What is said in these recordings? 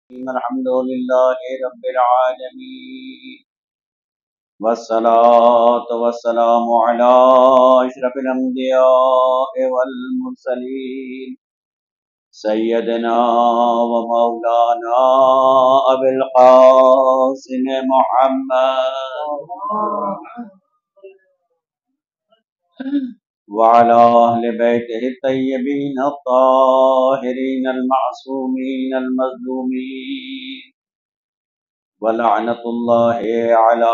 الحمد لله رب العالمين والصلاة والسلام على أشرف الأنبياء والمرسلين سيدنا ومولانا أبي القاسم محمد وعلى أهل بيته الطيبين الطاهرين المعصومين المظلومين ولعنة الله على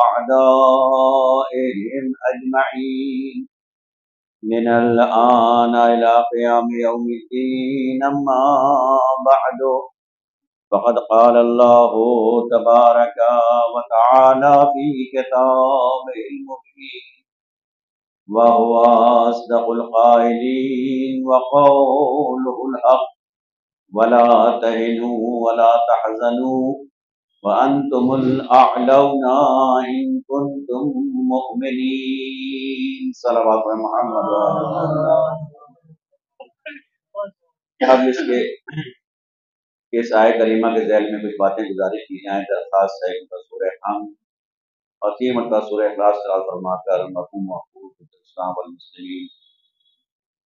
أعدائهم أجمعين من الآن إلى قيام يوم الدين. أما بعد فقد قال الله تبارك وتعالى في كتابه المبين وهو أصدق القائلين وقوله الحق ولا تهنوا ولا تحزنوا وأنتم الأعلون إن كنتم مؤمنين. صلوات محمد. اب اس آیت کریمہ کے ذیل میں کچھ باتیں گزارش کی جائیں. درخواست ہے کہ سورہ حمد اور 3 مرتبہ سورہ اخلاص تلاوت فرما کر مرحوم محفوظ اسلام والمسلمین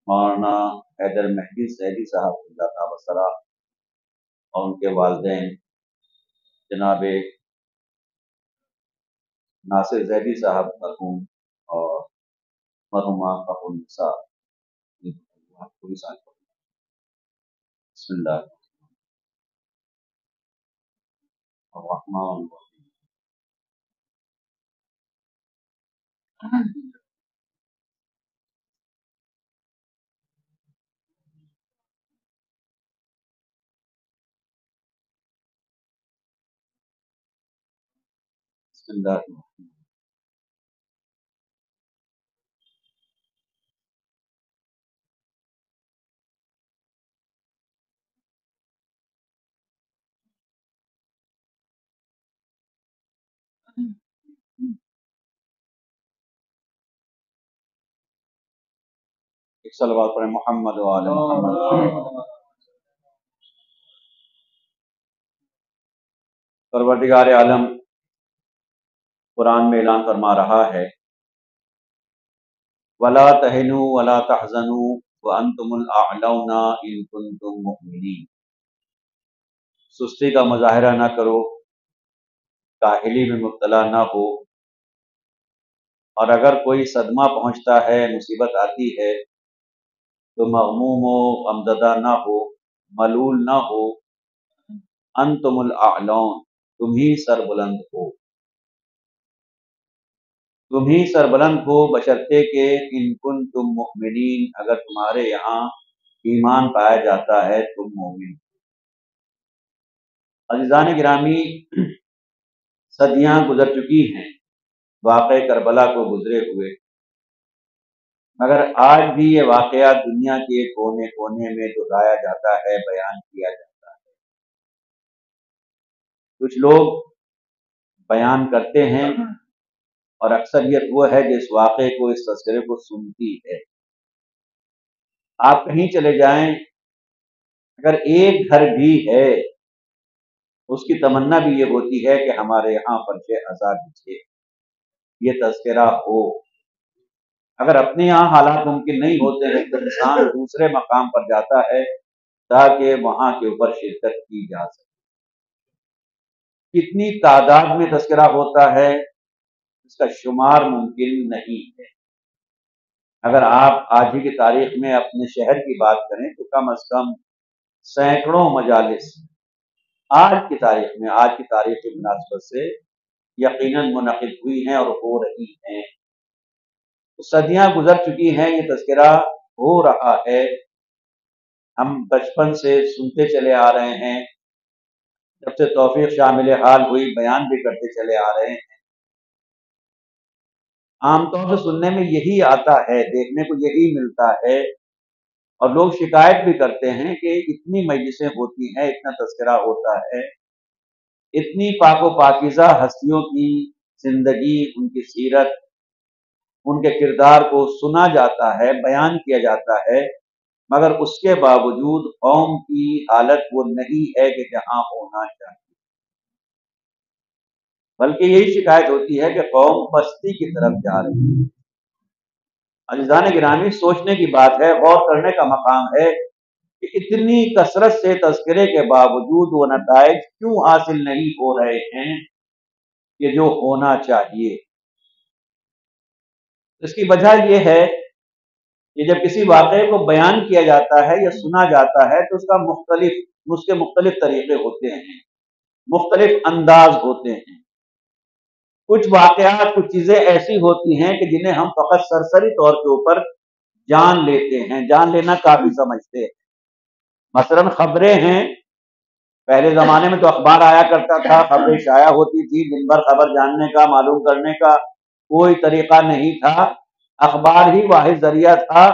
مولانا حیدر مہدی سیدی صاحب اللہ تعالی وسرا اور ان کے والدین جناب ناصر زیدی صاحب مرحوم اور مرحومہ فخر النساء پوری سال. بسم اللہ الرحمن الرحیم. بسم اللہ الرحمن ایک صلوات پر محمد و آل محمد. پروردگار عالم قرآن میں اعلان فرما رہا ہے وَلَا تَهِنُوا وَلَا تَحْزَنُوا وَأَنْتُمُ الْأَعْلَوْنَ إِن كُنتُم مُؤْمِنِينَ. سستی کا مظاہرہ نہ کرو، کاہلی میں مبتلا نہ ہو، اور اگر کوئی صدمہ پہنچتا ہے، مصیبت آتی ہے تو مغموم و غمزدہ نہ ہو، ملول نہ ہو. انتم الاعلون، تم ہی سربلند ہو، تم ہی سربلند ہو بشرطے کہ ان کنتم مؤمنین، اگر تمہارے یہاں ایمان پایا جاتا ہے تم مومن. عزیزان گرامی، صدیاں گزر چکی ہیں واقعہ کربلا کو گزرے ہوئے، مگر آج بھی یہ واقعہ دنیا کے کونے کونے میں دہرایا جاتا ہے، بیان کیا جاتا ہے. کچھ لوگ بیان کرتے ہیں اور اکثریت وہ ہے جس واقعے کو، اس تذکرے کو سنتی ہے. آپ کہیں چلے جائیں، اگر ایک گھر بھی ہے اس کی تمنا بھی یہ ہوتی ہے کہ ہمارے یہاں فرش عزا بچھے، یہ تذکرہ ہو. اگر اپنے یہاں حالات ممکن نہیں ہوتے ہیں تو انسان دوسرے مقام پر جاتا ہے تاکہ وہاں کے اوپر شرکت کی جا سکے. کتنی تعداد میں تذکرہ ہوتا ہے اس کا شمار ممکن نہیں ہے. اگر آپ آج ہی کی تاریخ میں اپنے شہر کی بات کریں تو کم از کم سینکڑوں مجالس آج کی تاریخ میں، آج کی تاریخ کی مناسبت سے یقیناً منعقد ہوئی ہیں اور ہو رہی ہیں. صدیاں گزر چکی ہیں، یہ تذکرہ ہو رہا ہے. ہم بچپن سے سنتے چلے آ رہے ہیں، جب سے توفیق شامل حال ہوئی بیان بھی کرتے چلے آ رہے ہیں. عام طور سے سننے میں یہی آتا ہے، دیکھنے کو یہی ملتا ہے، اور لوگ شکایت بھی کرتے ہیں کہ اتنی مجلسیں ہوتی ہیں، اتنا تذکرہ ہوتا ہے، اتنی پاک و پاکیزہ ہستیوں کی زندگی، ان کی سیرت، ان کے کردار کو سنا جاتا ہے، بیان کیا جاتا ہے، مگر اس کے باوجود قوم کی حالت وہ نہیں ہے کہ جہاں ہونا چاہیے، بلکہ یہی شکایت ہوتی ہے کہ قوم پستی کی طرف جا رہی ہے۔ عزیزان گرامی، سوچنے کی بات ہے، غور کرنے کا مقام ہے کہ اتنی کثرت سے تذکرے کے باوجود وہ نتائج کیوں حاصل نہیں ہو رہے ہیں کہ جو ہونا چاہیے۔ اس کی وجہ یہ ہے کہ جب کسی واقعے کو بیان کیا جاتا ہے یا سنا جاتا ہے تو اس کے مختلف طریقے ہوتے ہیں، مختلف انداز ہوتے ہیں۔ کچھ واقعات، کچھ چیزیں ایسی ہوتی ہیں کہ جنہیں ہم فقط سرسری طور کے اوپر جان لیتے ہیں، جان لینا کافی سمجھتے ہیں۔ مثلاً خبریں ہیں، پہلے زمانے میں تو اخبار آیا کرتا تھا، خبریں شائع ہوتی تھی، دن بھر خبر جاننے کا، معلوم کرنے کا کوئی طریقہ نہیں تھا، اخبار ہی واحد ذریعہ تھا۔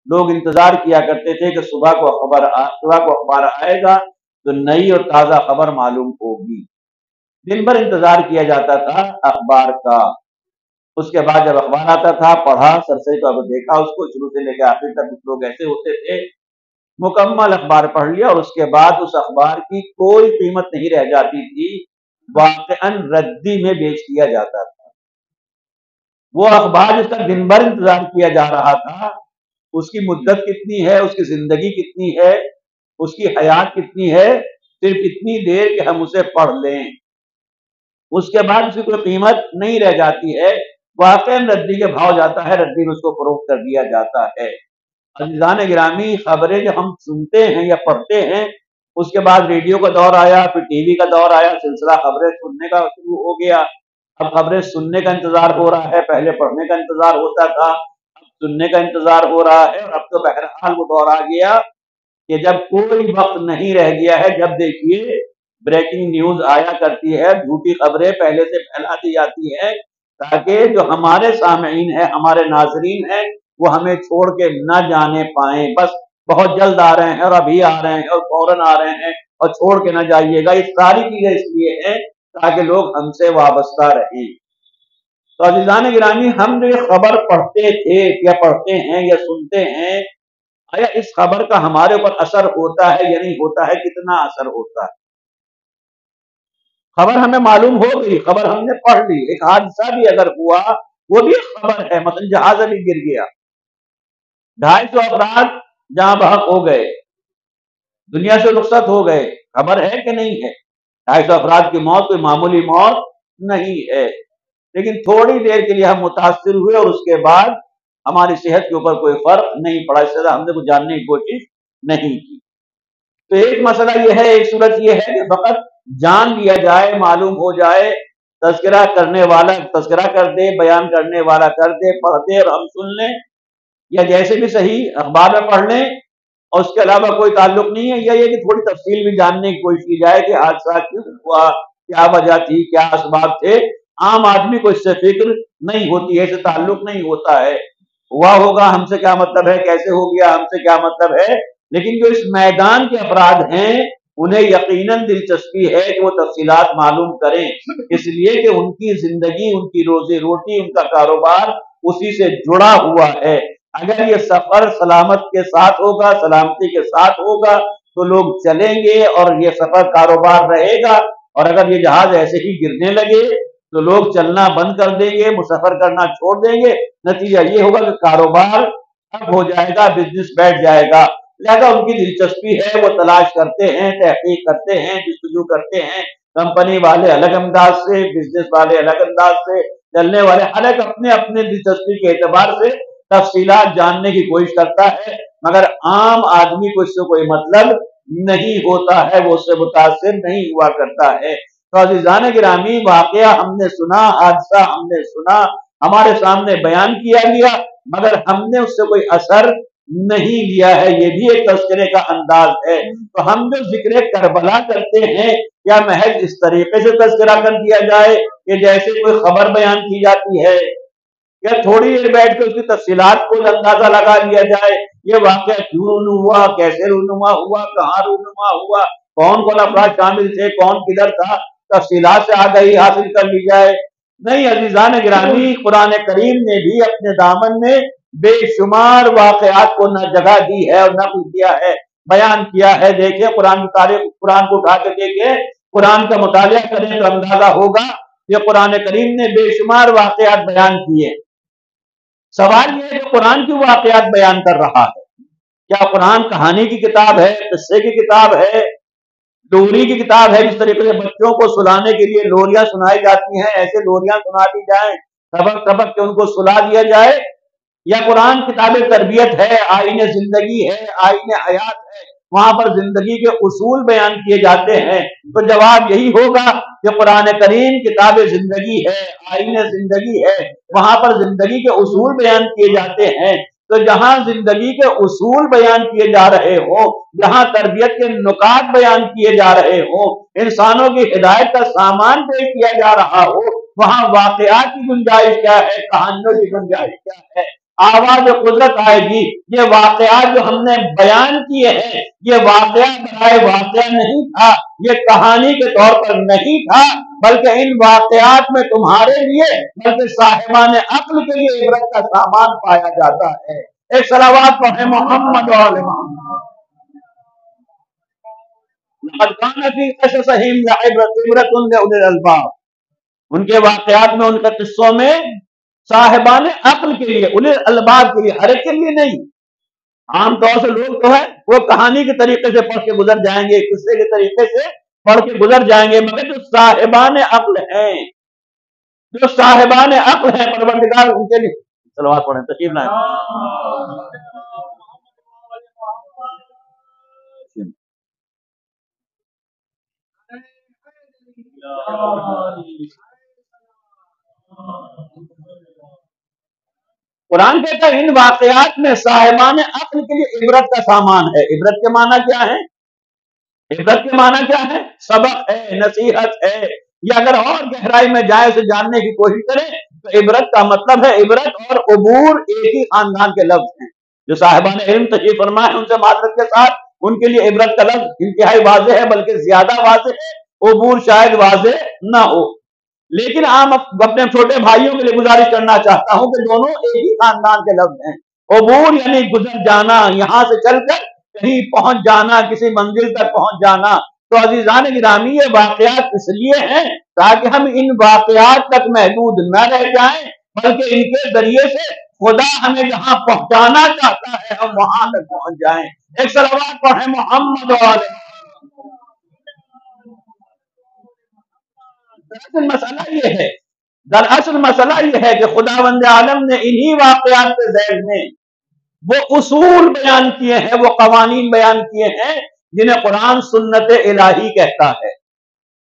لوگ انتظار کیا کرتے تھے کہ صبح کو اخبار آئے گا تو نئی اور تازہ خبر معلوم ہوگی، دن بھر انتظار کیا جاتا تھا اخبار کا۔ اس کے بعد جب اخبار آتا تھا، پڑھا، سرسری طور پر دیکھا اس کو، شروع سے لے کے آخر تک کچھ لوگ ایسے ہوتے تھے مکمل اخبار پڑھ لیا اور اس کے بعد اس اخبار کی کوئی قیمت نہیں رہ جاتی تھی، واقعاً ردی میں بیچ دیا جاتا تھا۔ وہ اخبار جس کا دن بھر انتظار کیا جا رہا تھا، اس کی مدت کتنی ہے، اس کی زندگی کتنی ہے، اس کی حیات کتنی ہے، صرف اتنی دیر کہ ہم اسے پڑھ لیں، اس کے بعد اس کی کوئی قیمت نہیں رہ جاتی ہے، واقعاً ردی کے بھاؤ جاتا ہے، ردی میں اس کو فروخت کر دیا جاتا ہے۔ عزیزان گرامی، خبریں جو ہم سنتے ہیں یا پڑھتے ہیں، اس کے بعد ریڈیو کا دور آیا، پھر ٹی وی کا دور آیا، سلسلہ خبریں سننے کا شروع ہو گیا۔ اب خبریں سننے کا انتظار ہو رہا ہے، پہلے پڑھنے کا انتظار ہوتا تھا، اب سننے کا انتظار ہو رہا ہے، اور اب تو بہرحال وہ دور آ گیا کہ جب کوئی وقت نہیں رہ گیا ہے، جب دیکھیے بریکنگ نیوز آیا کرتی ہے، جھوٹی خبریں پہلے سے پھیلا دی جاتی ہیں تاکہ جو ہمارے سامعین ہیں، ہمارے ناظرین ہیں، وہ ہمیں چھوڑ کے نہ جانے پائیں، بس بہت جلد آ رہے ہیں اور ابھی آ رہے ہیں اور فوراً آ رہے ہیں اور چھوڑ کے نہ جائیے گا۔ یہ ساری چیزیں اس لیے ہیں تاکہ لوگ ہم سے وابستہ رہیں۔ تو عزیزان گرامی، ہم جو یہ خبر پڑھتے تھے یا پڑھتے ہیں یا سنتے ہیں، آیا اس خبر کا ہمارے اوپر اثر ہوتا ہے یا نہیں ہوتا ہے؟ کتنا اثر ہوتا ہے؟ خبر ہمیں معلوم ہو گئی، خبر ہم نے پڑھ لی، ایک حادثہ بھی اگر ہوا وہ بھی ایک خبر ہے، مثلا جہاز ابھی گر گیا، 250 افراد جہاں بحق ہو گئے، دنیا سے رخصت ہو گئے، خبر ہے کہ نہیں ہے؟ 250 افراد کی موت کوئی معمولی موت نہیں ہے، لیکن تھوڑی دیر کے لیے ہم متاثر ہوئے اور اس کے بعد ہماری صحت کے اوپر کوئی فرق نہیں پڑا، اس سے ہم نے کچھ جاننے کی کوشش نہیں کی۔ تو ایک مسئلہ یہ ہے، ایک صورت یہ ہے کہ فقط جان لیا جائے، معلوم ہو جائے، تذکرہ کرنے والا تذکرہ کر دے، بیان کرنے والا کر دے، پڑھ دے اور ہم سن لیں، یا جیسے بھی صحیح اخبار میں پڑھ لیں اور اس کے علاوہ کوئی تعلق نہیں ہے، یا یہ کہ تھوڑی تفصیل بھی جاننے کی کوشش کی جائے کہ حادثہ کیوں ہوا، کیا وجہ تھی، کیا اسباب تھے۔ عام آدمی کو اس سے فکر نہیں ہوتی ہے، اس سے تعلق نہیں ہوتا ہے، ہوا ہوگا ہم سے کیا مطلب ہے، کیسے ہو گیا ہم سے کیا مطلب ہے۔ لیکن جو اس میدان کے افراد ہیں انہیں یقیناً دلچسپی ہے کہ وہ تفصیلات معلوم کریں، اس لیے کہ ان کی زندگی، ان کی روزی روٹی، ان کا کاروبار اسی سے جڑا ہوا ہے۔ اگر یہ سفر سلامت کے ساتھ ہوگا، سلامتی کے ساتھ ہوگا تو لوگ چلیں گے اور یہ سفر کاروبار رہے گا، اور اگر یہ جہاز ایسے ہی گرنے لگے تو لوگ چلنا بند کر دیں گے، مسافر کرنا چھوڑ دیں گے، نتیجہ یہ ہوگا کہ کاروبار ٹھپ ہو جائے گا، بزنس بیٹھ جائے گا۔ لہذا ان کی دلچسپی ہے، وہ تلاش کرتے ہیں، تحقیق کرتے ہیں، جستجو کرتے ہیں، کمپنی والے الگ انداز سے، بزنس والے الگ انداز سے، چلنے والے الگ اپنے اپنے دلچسپی کے اعتبار سے تفصیلات جاننے کی کوشش کرتا ہے، مگر عام آدمی کو اس سے کوئی مطلب نہیں ہوتا ہے، وہ اس سے متاثر نہیں ہوا کرتا ہے۔ تو عزیزان گرامی، واقعہ ہم نے سنا، حادثہ ہم نے سنا، ہمارے سامنے بیان کیا گیا، مگر ہم نے اس سے کوئی اثر نہیں لیا ہے، یہ بھی ایک تذکرے کا انداز ہے۔ تو ہم جو ذکر کربلا کرتے ہیں، یا محض اس طریقے سے تذکرہ کر دیا جائے کہ جیسے کوئی خبر بیان کی جاتی ہے، یا تھوڑی دیر بیٹھ کے اس کی تفصیلات کو اندازہ لگا لیا جائے، یہ واقعہ کیوں رونما ہوا، کیسے رونما ہوا، کہاں رونما ہوا، کون کون افراد شامل تھے، کون کدھر تھا، تفصیلات سے آگاہی حاصل کر لی جائے؟ نہیں عزیزان گرامی، قرآن کریم نے بھی اپنے دامن میں بے شمار واقعات کو نہ جگہ دی ہے اور نقل کیا ہے، بیان کیا ہے۔ دیکھیں قرآن کی تاریخ، قرآن کو اٹھا کے دیکھیں، قرآن کا مطالعہ کریں تو اندازہ ہوگا کہ قرآن کریم نے بے شمار واقعات بیان کیے۔ سوال یہ ہے کہ قرآن کیوں واقعات بیان کر رہا ہے؟ کیا قرآن کہانی کی کتاب ہے، قصے کی کتاب ہے، لوری کی کتاب ہے؟ جس طریقے سے بچوں کو سلانے کے لیے لوریاں سنائی جاتی ہیں، ایسے لوریاں سنا دی جائیں، سبق سبق کے ان کو سلا دیا جائے؟ یا قرآن کتاب تربیت ہے، آئین زندگی ہے، آئین حیات ہے، وہاں پر زندگی کے اصول بیان کیے جاتے ہیں؟ تو جواب یہی ہوگا کہ قرآن کریم کتاب زندگی ہے، آئین زندگی ہے، وہاں پر زندگی کے اصول بیان کیے جاتے ہیں۔ تو جہاں زندگی کے اصول بیان کیے جا رہے ہوں، جہاں تربیت کے نکات بیان کیے جا رہے ہوں، انسانوں کی ہدایت کا سامان پیش کیا جا رہا ہو، وہاں واقعات کی گنجائش کیا ہے، کہانیوں کی گنجائش کیا ہے؟ آواز قدرت آئے گی۔ یہ واقعات جو ہم نے بیان کیے ہیں، یہ واقعہ برائے واقعہ نہیں تھا، یہ کہانی کے طور پر نہیں تھا، بلکہ ان واقعات میں تمہارے لیے، بلکہ صاحبان عقل کے لیے عبرت کا سامان پایا جاتا ہے۔ ایک صلوات پڑھیں محمد و آل محمد۔ لقد كان في قصصهم عبرة لأولي الألباب۔ ان کے واقعات میں، ان کے قصوں میں صاحبان عقل کے لیے، اولی الالباب کے لیے، ہر ایک کے لیے نہیں۔ عام طور سے لوگ تو ہے وہ کہانی کے طریقے سے پڑھ کے گزر جائیں گے، قصے کے طریقے سے پڑھ کے گزر جائیں گے، مگر جو صاحبان عقل ہیں، جو صاحبان عقل ہیں، پروردگار ان کے لیے صلوات پڑھیں، تشریف لائیں۔ قرآن کہتا ہے ان واقعات میں صاحبان عقل کے لیے عبرت کا سامان ہے۔ عبرت کے معنی کیا ہے؟ عبرت کے معنی کیا ہے؟ سبق ہے، نصیحت ہے، یا اگر اور گہرائی میں جائے اسے جاننے کی کوشش کریں تو عبرت کا مطلب ہے عبرت اور عبور ایک ہی خاندان کے لفظ ہیں۔ جو صاحبان علم تشریف فرما ہے ان سے معذرت کے ساتھ، ان کے لیے عبرت کا لفظ انتہائی واضح ہے، بلکہ زیادہ واضح ہے، عبور شاید واضح نہ ہو۔ لیکن عام اپنے چھوٹے بھائیوں کے لیے گزارش کرنا چاہتا ہوں کہ دونوں ایک ہی خاندان کے لفظ ہیں۔ عبور یعنی گزر جانا، یہاں سے چل کر کہیں پہنچ جانا، کسی منزل تک پہنچ جانا۔ تو عزیزان گرامی یہ واقعات اس لیے ہیں تاکہ ہم ان واقعات تک محدود نہ رہ جائیں، بلکہ ان کے ذریعے سے خدا ہمیں جہاں پہنچانا چاہتا ہے ہم وہاں تک پہنچ جائیں۔ ایک صلوات پڑھیں محمد و آل۔ دراصل مسئلہ یہ ہے کہ خداوند عالم نے انہی واقعات کے ذیل میں وہ اصول بیان کیے ہیں، وہ قوانین بیان کیے ہیں جنہیں قرآن سنت الہی کہتا ہے۔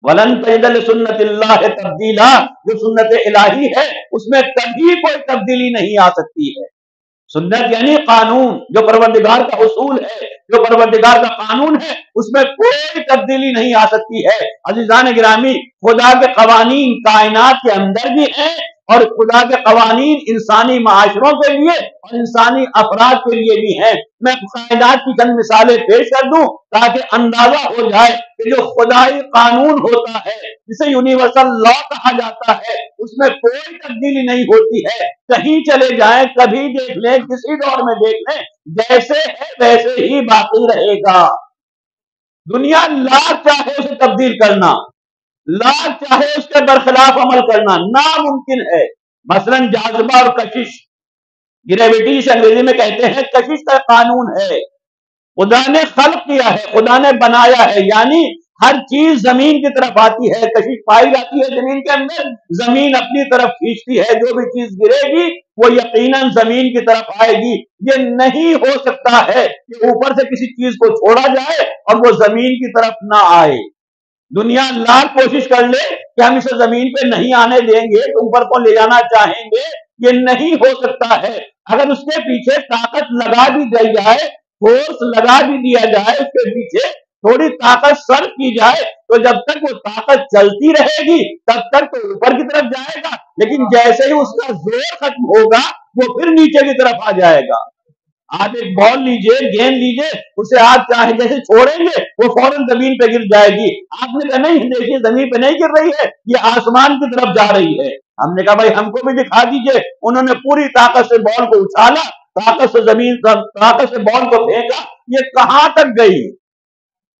وَلَن تَجِدَ لِسُنَّتِ اللَّهِ تَبْدِيلًا، جو سنت الہی ہے اس میں کبھی کوئی تبدیلی نہیں آ سکتی ہے۔ سنت یعنی قانون، جو پروردگار کا اصول ہے، جو پروردگار کا قانون ہے، اس میں کوئی تبدیلی نہیں آ سکتی ہے۔ عزیزان گرامی خدا کے قوانین کائنات کے اندر بھی ہیں، اور خدا کے قوانین انسانی معاشروں کے لیے اور انسانی افراد کے لیے بھی ہیں۔ میں کائنات کی چند مثالیں پیش کر دوں تاکہ اندازہ ہو جائے کہ جو خدائی قانون ہوتا ہے، جسے یونیورسل لا کہا جاتا ہے، اس میں کوئی تبدیلی نہیں ہوتی ہے۔ کہیں چلے جائیں، کبھی دیکھ لیں، کسی دور میں دیکھ لیں، جیسے ہے ویسے ہی باقی رہے گا۔ دنیا لاکھ چاہے اسے تبدیل کرنا، لاکھ چاہے اس کے برخلاف عمل کرنا ناممکن ہے۔ مثلا جاذبہ اور کشش، گریویٹی سے انگریزی میں کہتے ہیں، کشش کا قانون ہے، خدا نے خلق کیا ہے، خدا نے بنایا ہے، یعنی ہر چیز زمین کی طرف آتی ہے، کشش پائی جاتی ہے زمین کے اندر، زمین اپنی طرف کھینچتی ہے، جو بھی چیز گرے گی وہ یقیناً زمین کی طرف آئے گی۔ یہ نہیں ہو سکتا ہے کہ اوپر سے کسی چیز کو چھوڑا جائے اور وہ زمین کی طرف نہ آئے۔ دنیا لاکھ کوشش کر لے کہ ہم اسے زمین پہ نہیں آنے دیں گے، تم پر کو لے جانا چاہیں گے، یہ نہیں ہو سکتا ہے۔ اگر اس کے پیچھے طاقت لگا بھی دی جائے، فورس لگا بھی دیا جائے، اس کے پیچھے تھوڑی طاقت صرف کی جائے، تو جب تک وہ طاقت چلتی رہے گی تب تک تو اوپر کی طرف جائے گا، لیکن جیسے ہی اس کا زور ختم ہوگا وہ پھر نیچے کی طرف آ جائے گا۔ آپ ایک بال لیجئے، گیند لیجئے، اسے آپ چاہے جیسے چھوڑیں گے وہ فوراً زمین پہ گر جائے گی۔ آپ نے کہا نہیں دیکھیے زمین پہ نہیں گر رہی ہے، یہ آسمان کی طرف جا رہی ہے۔ ہم نے کہا بھائی ہم کو بھی دکھا دیجئے. انہوں نے پوری طاقت سے بال کو اچھالا, طاقت سے بال کو پھینکا. یہ کہاں تک گئی؟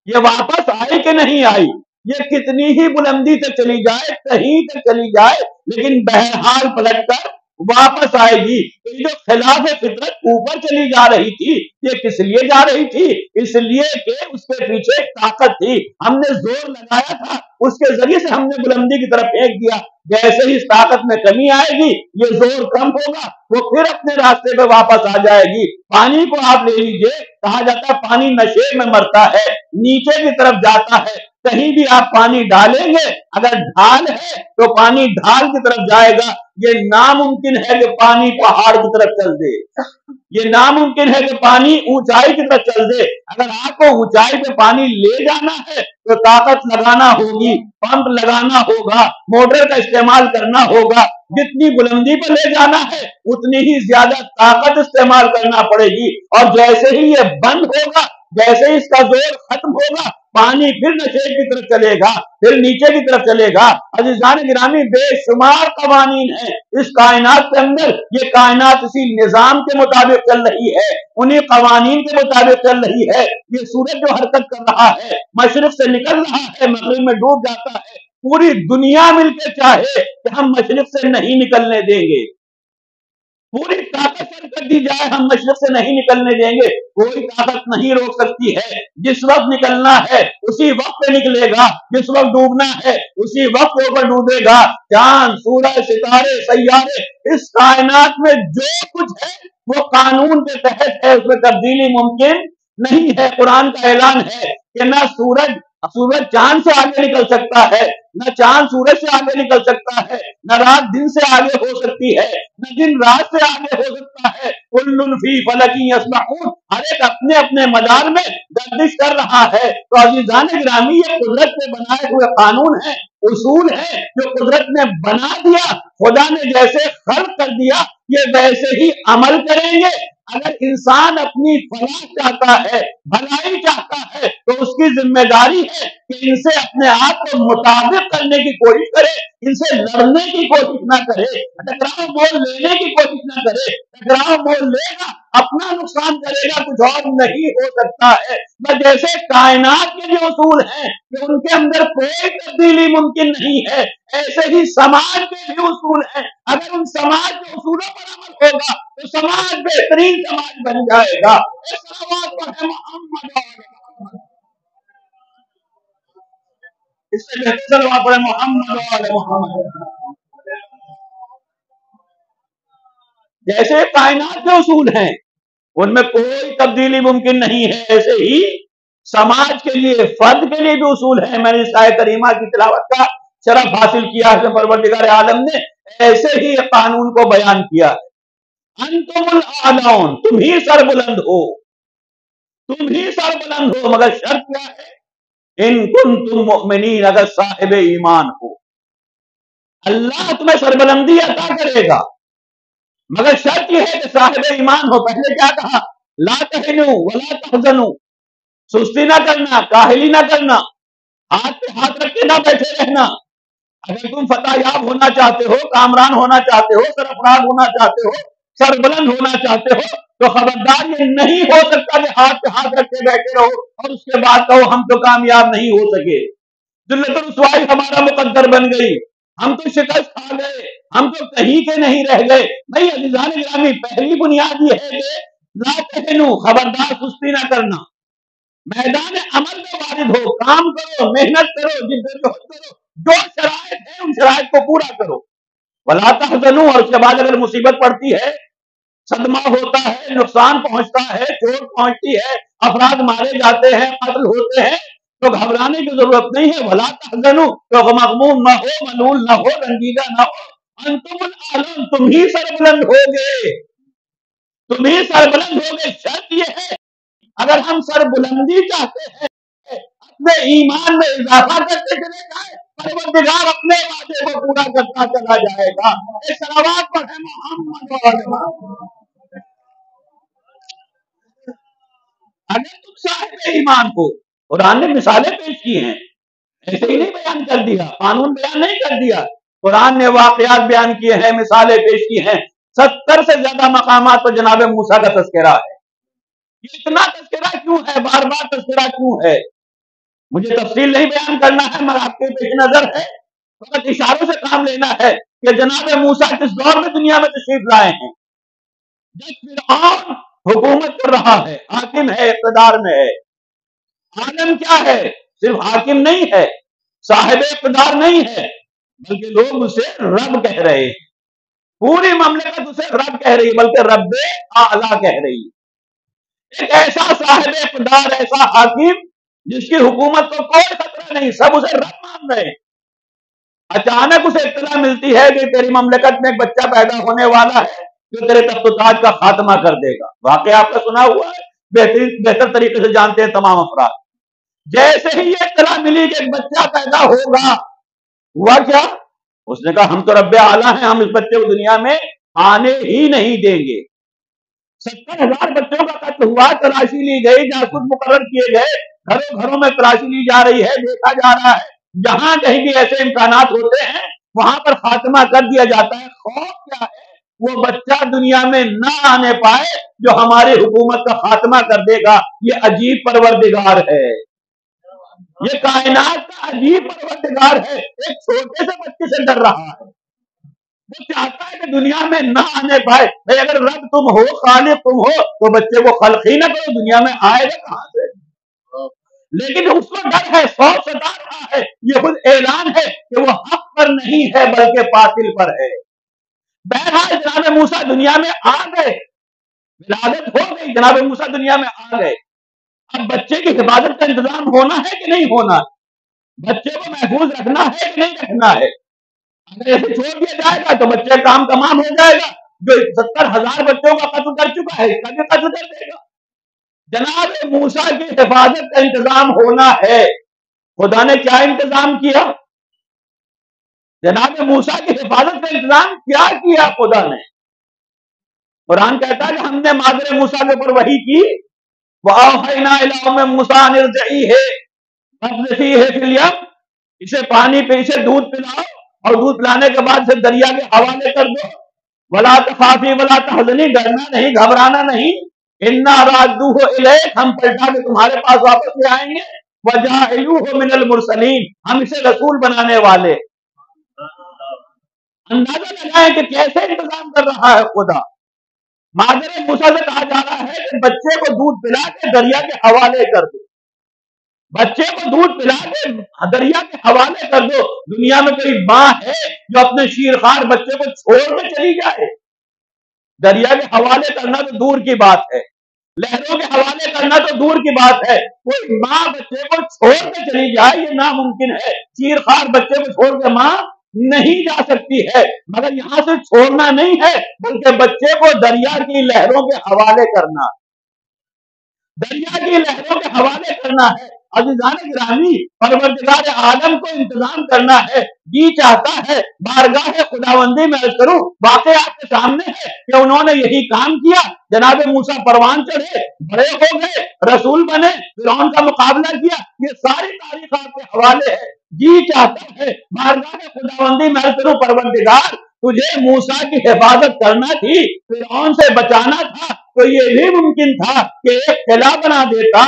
یہ واپس آئی کہ نہیں آئی؟ یہ کتنی ہی بلندی تک چلی جائے, کہیں تک چلی جائے, لیکن بہرحال پلٹ کر واپس آئے گی. یہ جو خلاف فطرت اوپر چلی جا رہی تھی, یہ کس لیے جا رہی تھی؟ اس لیے کہ اس کے پیچھے ایک طاقت تھی, ہم نے زور لگایا تھا, اس کے ذریعے سے ہم نے بلندی کی طرف پھینک دیا. جیسے ہی اس طاقت میں کمی آئے گی, یہ زور کم ہوگا, وہ پھر اپنے راستے پہ واپس آ جائے گی. پانی کو آپ لے لیجئے, کہا جاتا ہے پانی نشے میں مرتا ہے, نیچے کی طرف جاتا ہے. کہیں بھی آپ پانی ڈالیں گے, اگر ڈھال ہے تو پانی ڈھال کی طرف جائے گا. یہ ناممکن ہے کہ پانی پہاڑ کی طرف چل دے, یہ ناممکن ہے کہ پانی اونچائی کی طرف چل دے. اگر آپ کو اونچائی پہ پانی لے جانا ہے تو طاقت لگانا ہوگی, پمپ لگانا ہوگا, موٹر کا استعمال کرنا ہوگا. جتنی بلندی پہ لے جانا ہے اتنی ہی زیادہ طاقت استعمال کرنا پڑے گی. اور جیسے ہی یہ بند ہوگا, جیسے ہی اس کا زور ختم ہوگا, پانی پھر نشے کی طرف چلے گا, پھر نیچے کی طرف چلے گا. عزیزان گرامی, بے شمار قوانین ہیں اس کائنات کے اندر. یہ کائنات اسی نظام کے مطابق چل رہی ہے, انہی قوانین کے مطابق چل رہی ہے. یہ سورج جو حرکت کر رہا ہے, مشرق سے نکل رہا ہے, مغرب میں ڈوب جاتا ہے. پوری دنیا مل کے چاہے کہ ہم مشرق سے نہیں نکلنے دیں گے, پوری طاقت سر کر دی جائے ہم مشرق سے نہیں نکلنے دیں گے, کوئی طاقت نہیں روک سکتی ہے. جس وقت نکلنا ہے اسی وقت پہ نکلے گا, جس وقت ڈوبنا ہے اسی وقت اوپر ڈوبے گا. چاند, سورج, ستارے, سیارے, اس کائنات میں جو کچھ ہے وہ قانون کے تحت ہے, اس میں تبدیلی ممکن نہیں ہے. قرآن کا اعلان ہے کہ نہ سورج چاند سے آگے نکل سکتا ہے, نہ چاند سورج سے آگے نکل سکتا ہے, نہ رات دن سے آگے ہو سکتی ہے, نہ دن رات سے آگے ہو سکتا ہے. کل فی فلک یسبحون, ہر ایک اپنے اپنے مدار میں گردش کر رہا ہے. تو عزیزان گرامی, یہ قدرت سے بنائے ہوئے قانون ہیں, اصول ہیں جو قدرت نے بنا دیا. خدا نے جیسے خلق کر دیا یہ ویسے ہی عمل کریں گے. اگر انسان اپنی فلاح چاہتا ہے, بھلائی چاہتا ہے, تو اس کی ذمہ داری ہے کہ ان سے اپنے آپ کو مطابق کرنے کی کوشش کرے, ان سے لڑنے کی کوشش نہ کرے, ٹکراؤ مول لینے کی کوشش نہ کرے. ٹکراؤ مول لے گا اپنا نقصان کرے گا, کچھ اور نہیں ہو سکتا ہے. جیسے کائنات کے جو اصول ہیں کہ ان کے اندر کوئی تبدیلی ممکن نہیں ہے, ایسے ہی سماج کے بھی اصول ہیں. اگر ان سماج کے اصولوں پر عمل ہوگا تو سماج بہترین سماج بن جائے گا. اس سے بہتر پڑے محمد محمد. جیسے کائنات کے اصول ہیں ان میں کوئی تبدیلی ممکن نہیں ہے, ایسے ہی سماج کے لیے, فرد کے لیے بھی اصول ہیں. میں نے اس آیت کریمہ کی تلاوت کا شرف حاصل کیا ہے, پروردگار عالم نے ایسے ہی قانون کو بیان کیا ہے. انتم الاعلون, تم ہی سر بلند ہو, تم ہی سر بلند ہو, مگر شرط کیا ہے؟ ان کنتم مؤمنین, اگر صاحب ایمان ہو. اللہ تمہیں سربلندی عطا کرے گا مگر شرط یہ ہے کہ صاحب ایمان ہو. پہلے کیا کہا؟ لا تہنوا ولا تحزنوا, سستی نہ کرنا, کاہلی نہ کرنا, ہاتھ پہ ہاتھ رکھ کے نہ بیٹھے رہنا. اگر تم فتح یاب ہونا چاہتے ہو, کامران ہونا چاہتے ہو, سرفراز ہونا چاہتے ہو, سربلند ہونا چاہتے ہو, تو خبردار یہ نہیں ہو سکتا کہ ہاتھ پہ ہاتھ رکھ کے بیٹھے رہو اور اس کے بعد کہو ہم تو کامیاب نہیں ہو سکے, ذلت الرسوائی ہمارا مقدر بن گئی, ہم تو شکست کھا گئے, ہم تو کہیں کے نہیں رہ گئے. نہیں عزیزان گرامی, پہلی بنیاد یہ ہے کہ لا تہنوا, خبردار سستی نہ کرنا, میدان عمل میں وارد ہو, کام کرو, محنت کرو, جدوجہد کرو, جو شرائط ہے ان شرائط کو پورا کرو. ولا تحزنوا, اور اس کے بعد اگر مصیبت پڑتی ہے, صدمہ ہوتا ہے, نقصان پہنچتا ہے, چوٹ پہنچتی ہے, افراد مارے جاتے ہیں, قتل ہوتے ہیں, تو گھبرانے کی ضرورت نہیں ہے. ولا تحزنوا, تو مغموم نہ ہو, ملول نہ ہو, رنجیدہ نہ ہو. انتم الاعلون, تم ہی سربلند ہوگے, تم ہی سربلند ہوگے. شرط یہ ہے اگر ہم سربلندی چاہتے ہیں, اپنے ایمان میں اضافہ کرتے چلے جائیں, پروردگار اپنے وعدے کو پورا کرتا چلا جائے گا. صلوات پڑھیں محمد وعلى. اگر تم صاحب ایمان کو, قرآن نے مثالیں پیش کی ہیں, ایسے ہی نہیں بیان کر دیا, قانون بیان نہیں کر دیا. قرآن نے واقعات بیان کیے ہیں، مثالیں پیش کی ہیں، 70 سے زیادہ مقامات پر جناب موسیٰ کا تذکرہ ہے۔ یہ اتنا تذکرہ کیوں ہے، بار بار تذکرہ کیوں ہے؟ مجھے تفصیل نہیں بیان کرنا ہے، مگر آپ کے پیش نظر ہے، فقط اشاروں سے کام لینا ہے کہ جناب موسیٰ کس دور میں دنیا میں تشریف لائے ہیں؟ جب فرعون حکومت کر رہا ہے، حاکم ہے، اقتدار میں ہے۔ عالم کیا ہے؟ صرف حاکم نہیں ہے، صاحب اقتدار نہیں ہے، بلکہ لوگ اسے رب کہہ رہے ہیں۔ پوری مملکت اسے رب کہہ رہی ہے، بلکہ رب اعلیٰ کہہ رہی ہے۔ ایک ایسا صاحب اقتدار، ایسا حاکم جس کی حکومت کو کوئی خطرہ نہیں، سب اسے رب مان رہے ہیں۔ اچانک اسے اطلاع ملتی ہے کہ تیری مملکت میں ایک بچہ پیدا ہونے والا ہے جو تیرے تخت و تاج کا خاتمہ کر دے گا۔ واقعہ آپ کا سنا ہوا ہے، بہتر طریقے سے جانتے ہیں تمام افراد۔ جیسے ہی یہ اطلاع ملی کہ ایک بچہ پیدا ہوگا، ہوا کیا؟ اس نے کہا ہم تو رب اعلیٰ ہیں، ہم اس بچے کو دنیا میں آنے ہی نہیں دیں گے۔ 70,000 بچوں کا قتل ہوا، تلاشی لی گئی، جاسوس مقرر کیے گئے، گھروں گھروں میں تلاشی لی جا رہی ہے، دیکھا جا رہا ہے، جہاں کہیں بھی ایسے امکانات ہوتے ہیں وہاں پر خاتمہ کر دیا جاتا ہے۔ خوف کیا ہے؟ وہ بچہ دنیا میں نہ آنے پائے جو ہماری حکومت کا خاتمہ کر دے گا۔ یہ عجیب پروردگار ہے، یہ کائنات کا عجیب پروردگار ہے، ایک چھوٹے سے بچے سے ڈر رہا ہے۔ وہ چاہتا ہے کہ دنیا میں نہ آنے پائے۔ بھائی اگر رب تم ہو، خالق تم ہو، تو بچے کو خلق ہی نہ کرو، دنیا میں آئے گا کہاں سے؟ لیکن اس کو ڈر ہے، خوف ستا رہا ہے۔ یہ خود اعلان ہے کہ وہ حق پر نہیں ہے بلکہ باطل پر ہے۔ بہرحال جناب موسیٰ دنیا میں آ گئے، ولادت ہو گئی، جناب موسیٰ دنیا میں آ گئے۔ اب بچے کی حفاظت کا انتظام ہونا ہے کہ نہیں ہونا؟ بچے کو محفوظ رکھنا ہے کہ نہیں رکھنا ہے؟ اگر ایسے چھوڑ دیا جائے گا تو بچے کام تمام ہو جائے گا، جو 70,000 بچوں کا قتل کر چکا ہے اس کا بھی قتل کر دے گا۔ جناب موسیٰ کی حفاظت کا انتظام ہونا ہے۔ خدا نے کیا انتظام کیا؟ جناب موسیٰ کی حفاظت کا انتظام کیا کیا خدا نے؟ قرآن کہتا ہے کہ ہم نے مادر موسیٰ کے اوپر وحی کی، وَأَوْحَيْنَا إِلَىٰ أُمِّ مُوسَىٰ أَنِ ارْضِعِيهِ فَاقْذِفِيهِ فِي الْيَمِّ، اسے پانی پہ اسے دودھ پلاؤ اور دودھ پلانے کے بعد اسے دریا کے حوالے کر دو۔ وَلَا تَخَافِي وَلَا تَحْزَنِي، ڈرنا نہیں، گھبرانا نہیں۔ إِنَّا رَادُّوهُ إِلَيْكَ، ہم پلٹا کے تمہارے پاس واپس لے آئیں گے۔ وَجَاعِلُوهُ مِنَ الْمُرْسَلِينَ، ہم اسے رسول بنانے والے۔ اندازہ لگائیں کہ کیسے انتظام کر رہا ہے خدا۔ مادر موسیٰ سے کہا جا رہا ہے کہ بچے کو دودھ پلا کے دریا کے حوالے کر دو، بچے کو دودھ پلا کے دریا کے حوالے کر دو۔ دنیا میں کوئی ماں ہے جو اپنے شیرخوار بچے کو چھوڑ کے چلی جائے؟ دریا کے حوالے کرنا تو دور کی بات ہے، لہروں کے حوالے کرنا تو دور کی بات ہے، کوئی ماں بچے کو چھوڑ کے چلی جائے یہ ناممکن ہے۔ شیرخوار بچے کو چھوڑ کے ماں نہیں جا سکتی ہے، مگر یہاں سے چھوڑنا نہیں ہے بلکہ بچے کو دریا کی لہروں کے حوالے کرنا، دریا کی لہروں کے حوالے کرنا ہے۔ عزیزان گرامی، پروردگار عالم کو انتظام کرنا ہے، جی چاہتا ہے بارگاہ خداوندی میں عرض کروں، واقعہ آپ کے سامنے ہے کہ انہوں نے یہی کام کیا۔ جناب موسیٰ پروان چڑھے، بڑے ہو گئے، رسول بنے، فرعون کا مقابلہ کیا، یہ ساری تاریخ آپ کے حوالے ہے۔ جی چاہتا ہے بارگاہ خداوندی میں عرض کروں، پروردگار تجھے موسیٰ کی حفاظت کرنا تھی، فرعون سے بچانا تھا، تو یہ بھی ممکن تھا کہ ایک قلعہ بنا دیتا،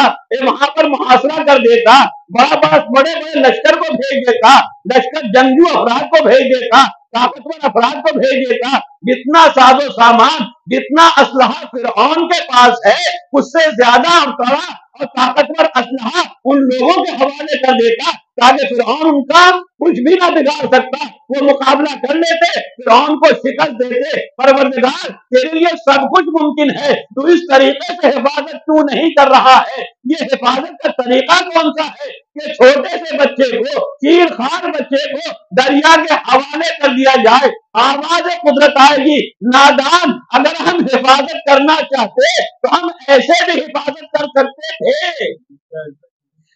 وہاں پر محاصرہ کر دیتا، بڑے بڑے لشکر کو بھیج دیتا، لشکر جنگجو افراد کو بھیج دیتا، طاقتور افراد کو بھیج دیتا۔ جتنا ساز و سامان، جتنا اسلحہ فرعون کے پاس ہے، اس سے زیادہ بڑا اور طاقتور اسلحہ ان لوگوں کے حوالے کر دیتا تاکہ فرعون ان کا کچھ بھی نہ بگاڑ سکتا، وہ مقابلہ کر لیتے، فرعون کو شکست دیتے۔ پروردگار تیرے لیے سب کچھ ممکن ہے، تو اس طریقے سے حفاظت کیوں نہیں کر رہا ہے؟ یہ حفاظت کا طریقہ کون سا ہے کہ چھوٹے سے بچے کو، چیرخوار بچے کو دریا کے حوالے کر دیا جائے؟ آواز قدرت آئے گی، نادان، اگر ہم حفاظت کرنا چاہتے تو ہم ایسے بھی حفاظت کر سکتے تھے۔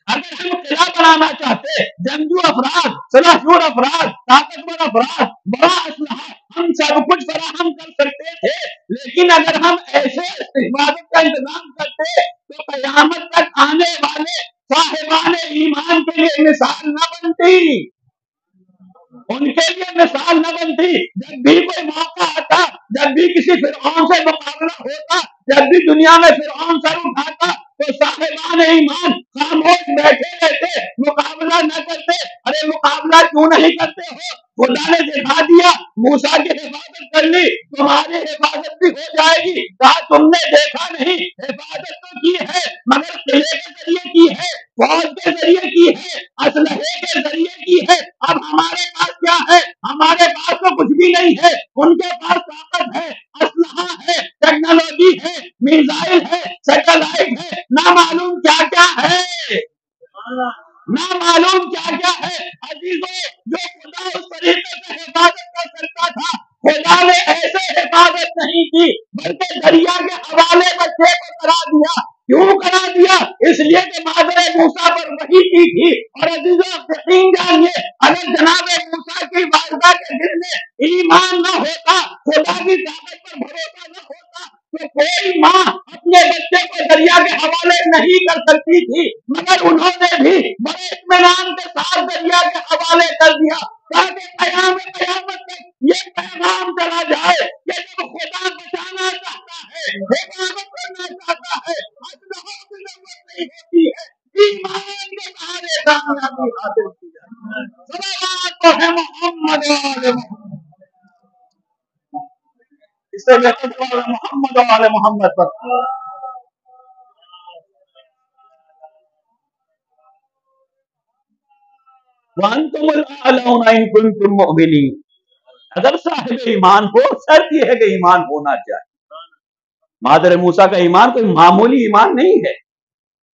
اگر ہم قلعہ بنانا چاہتے، جنگجو افراد، سلاحور افراد، طاقتور افراد، بڑا اسلحہ، ہم سب کچھ فراہم کر سکتے تھے، لیکن اگر ہم ایسے حفاظت کا انتظام کرتے تو قیامت تک آنے والے صاحبان ایمان کے لیے مثال نہ بنتی۔ ان کے لیے مثال نہ بنتی. جب بھی کوئی موقع آتا, جب بھی کسی فرعون سے مقابلہ ہوتا, جب بھی دنیا میں فرعون سر اٹھاتا, تو صاحبان ایمان خاموش بیٹھے رہتے, مقابلہ نہ کرتے. ارے مقابلہ کیوں نہیں کرتے ہو؟ خدا نے دکھا دیا, موسیٰ کی حفاظت کر لی, تمہاری حفاظت بھی ہو جائے گی. کہا تم نے دیکھا نہیں, حفاظت تو کی ہے مگر قلعے کے ذریعے کی ہے, فوج کے ذریعے کی ہے, اسلحے کے ذریعے کی ہے. اب ہمارے پاس کیا ہے؟ ہمارے پاس تو کچھ بھی نہیں ہے. ان کے پاس طاقت ہے, اسلحہ ہے, ٹیکنالوجی ہے, میزائل ہے, سیٹلائٹ ہے, نہ معلوم کیا کیا ہے, نہ معلوم کیا کیا ہے. عزیزوں, جو خدا اس طریقے سے حفاظت کر سکتا تھا, خدا نے ایسے حفاظت نہیں کی بلکہ دریا کے حوالے بچے کو کرا دیا. کیوں کرا دیا؟ اس لیے کہ مادر موسیٰ پر وحی کی تھی. اور عزیزوں یقین جانیے, اگر جناب موسیٰ کی والدہ کے دل میں ایمان نہ ہوتا, خدا کی طاقت پر بھروسہ نہ ہوتا, تو کوئی ماں اپنے بچے کو دریا کے حوالے نہیں کر سکتی تھی. مگر انہوں نے بھی بڑے اطمینان کے ساتھ دریا کے حوالے کر دیا تاکہ قیامت تک یہ پیغام چلا جائے کہ جب خدا بچانا چاہتا ہے, حفاظت کرنا چاہتا ہے, اسلحہ کی ضرورت نہیں ہوتی ہے, ایمان کے سہارے کامیابی حاصل کی جاتی ہے. صلوات ہے محمد وعلى محمد. اس سے بہتر محمد وعلى محمد پر. وانتم الاعلون ان کنتم مؤمنین. اگر صاحب ایمان ہو, شرط یہ ہے کہ ایمان ہونا چاہیے. مادر موسیٰ کا ایمان کوئی معمولی ایمان نہیں ہے.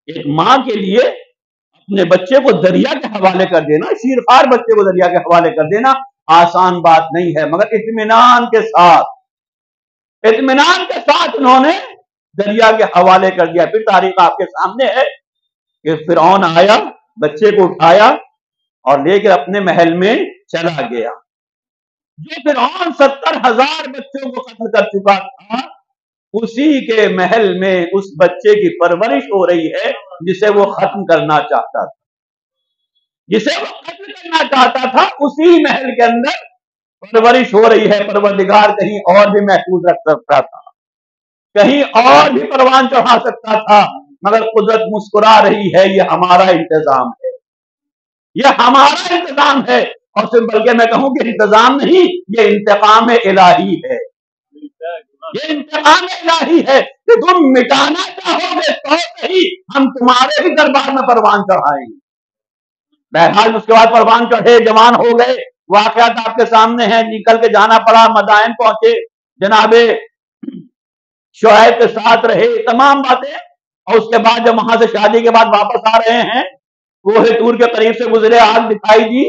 ایک ماں کے لیے اپنے بچے کو دریا کے حوالے کر دینا, شیرخوار بچے کو دریا کے حوالے کر دینا آسان بات نہیں ہے. مگر اطمینان کے ساتھ انہوں نے دریا کے حوالے کر دیا. پھر تاریخ آپ کے سامنے ہے کہ فرعون آیا, بچے کو اٹھایا اور لے کر اپنے محل میں چلا گیا. جو فرعون 70,000 بچوں کو قتل کر چکا تھا, اسی کے محل میں اس بچے کی پرورش ہو رہی ہے جسے وہ ختم کرنا چاہتا تھا. جسے وہ قتل کرنا چاہتا تھا اسی محل کے اندر پرورش ہو رہی ہے. پروردگار کہیں اور بھی محفوظ رکھ سکتا تھا, کہیں اور بھی پروان چڑھا سکتا تھا, مگر قدرت مسکرا رہی ہے, یہ ہمارا انتظام ہے, یہ ہمارا انتظام ہے. اور صرف بلکہ میں کہوں کہ انتظام نہیں, یہ انتقام الہی ہے. یہ انتقام الہی ہے کہ تم مٹانا چاہو گے تو صحیح, ہم تمہارے بھی دربار میں پروان چڑھائیں گے. بہرحال اس کے بعد پروان چڑھے, جوان ہو گئے. واقعات آپ کے سامنے ہیں. نکل کے جانا پڑا, مدائن پہنچے, جناب شعیب کے ساتھ رہے, تمام باتیں. اور اس کے بعد جب وہاں سے شادی کے بعد واپس آ رہے ہیں, کوہ طور کے قریب سے گزرے, آگ دکھائی دی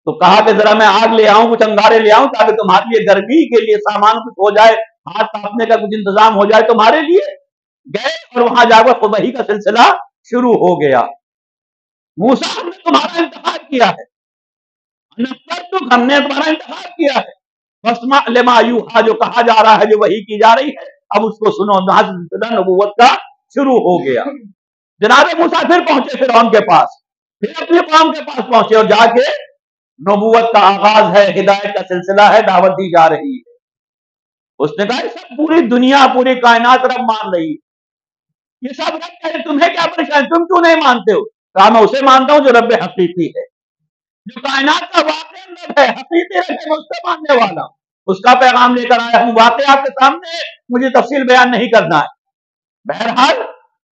تو کہا کہ ذرا میں آگ لے آؤں, کچھ انگارے لے آؤں تاکہ تمہارے لیے گرمی کے لیے سامان کچھ ہو جائے, ہاتھ تاپنے کا کچھ انتظام ہو جائے تمہارے لیے. گئے اور وہاں جا کر وحی کا سلسلہ شروع ہو گیا. موسیٰ, ہم نے تمہارا انتخاب کیا ہے, ہم نے تمہارا انتخاب کیا ہے, فاسمع لما یوحیٰ, جو کہا جا رہا ہے, جو وحی کی جا رہی ہے, اب اس کو سنو. سلسلہ نبوت کا شروع ہو گیا. جناب موسیٰ پھر پہنچے فرعون کے پاس, پھر اپنے قوم کے پاس پہنچے اور جا کے نبوت کا آغاز ہے, ہدایت کا سلسلہ ہے, دعوت دی جا رہی ہے. اس نے کہا سب پوری دنیا, پوری کائنات رب مان رہی ہے, یہ سب رب کہے, تمہیں کیا پریشانی, تم کیوں نہیں مانتے ہو؟ کہا میں اسے مانتا ہوں جو رب حقیقی ہے, جو کائنات کا واقعی رب ہے, حقیقی رب ہے, میں اس سے ماننے والا ہوں. اس کا پیغام لے کر آیا ہوں. واقعی آپ کے سامنے, مجھے تفصیل بیان نہیں کرنا ہے. بہرحال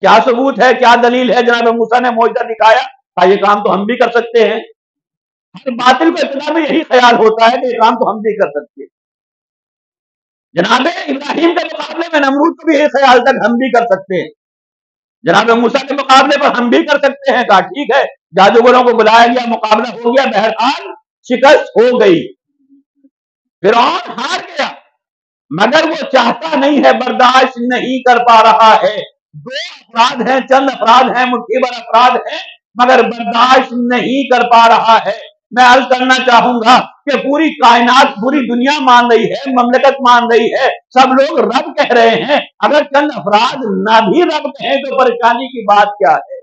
کیا ثبوت ہے, کیا دلیل ہے؟ جناب موسیٰ نے معجزہ دکھایا. کہا یہ کام تو ہم بھی کر سکتے ہیں. ہر باطل کو ابتدا میں یہی خیال ہوتا ہے کہ یہ کام تو ہم بھی کر سکتے ہیں. جناب ابراہیم کے مقابلے میں نمرود کو بھی یہی خیال تھا کہ ہم بھی کر سکتے ہیں. جناب موسیٰ کے مقابلے پر ہم بھی کر سکتے ہیں. کہا ٹھیک ہے, جادوگروں کو بلایا گیا, مقابلہ ہو گیا, بہرحال شکست ہو گئی. فرعون ہار گیا, مگر وہ چاہتا نہیں ہے, برداشت نہیں کر پا رہا ہے. دو افراد ہیں, چند افراد ہیں, مٹھی بھر افراد ہیں, مگر برداشت نہیں کر پا رہا ہے. میں عرض کرنا چاہوں گا کہ پوری کائنات, پوری دنیا مان رہی ہے, مملکت مان رہی ہے, سب لوگ رب کہہ رہے ہیں. اگر چند افراد نہ بھی رب کہیں تو پریشانی کی بات کیا ہے؟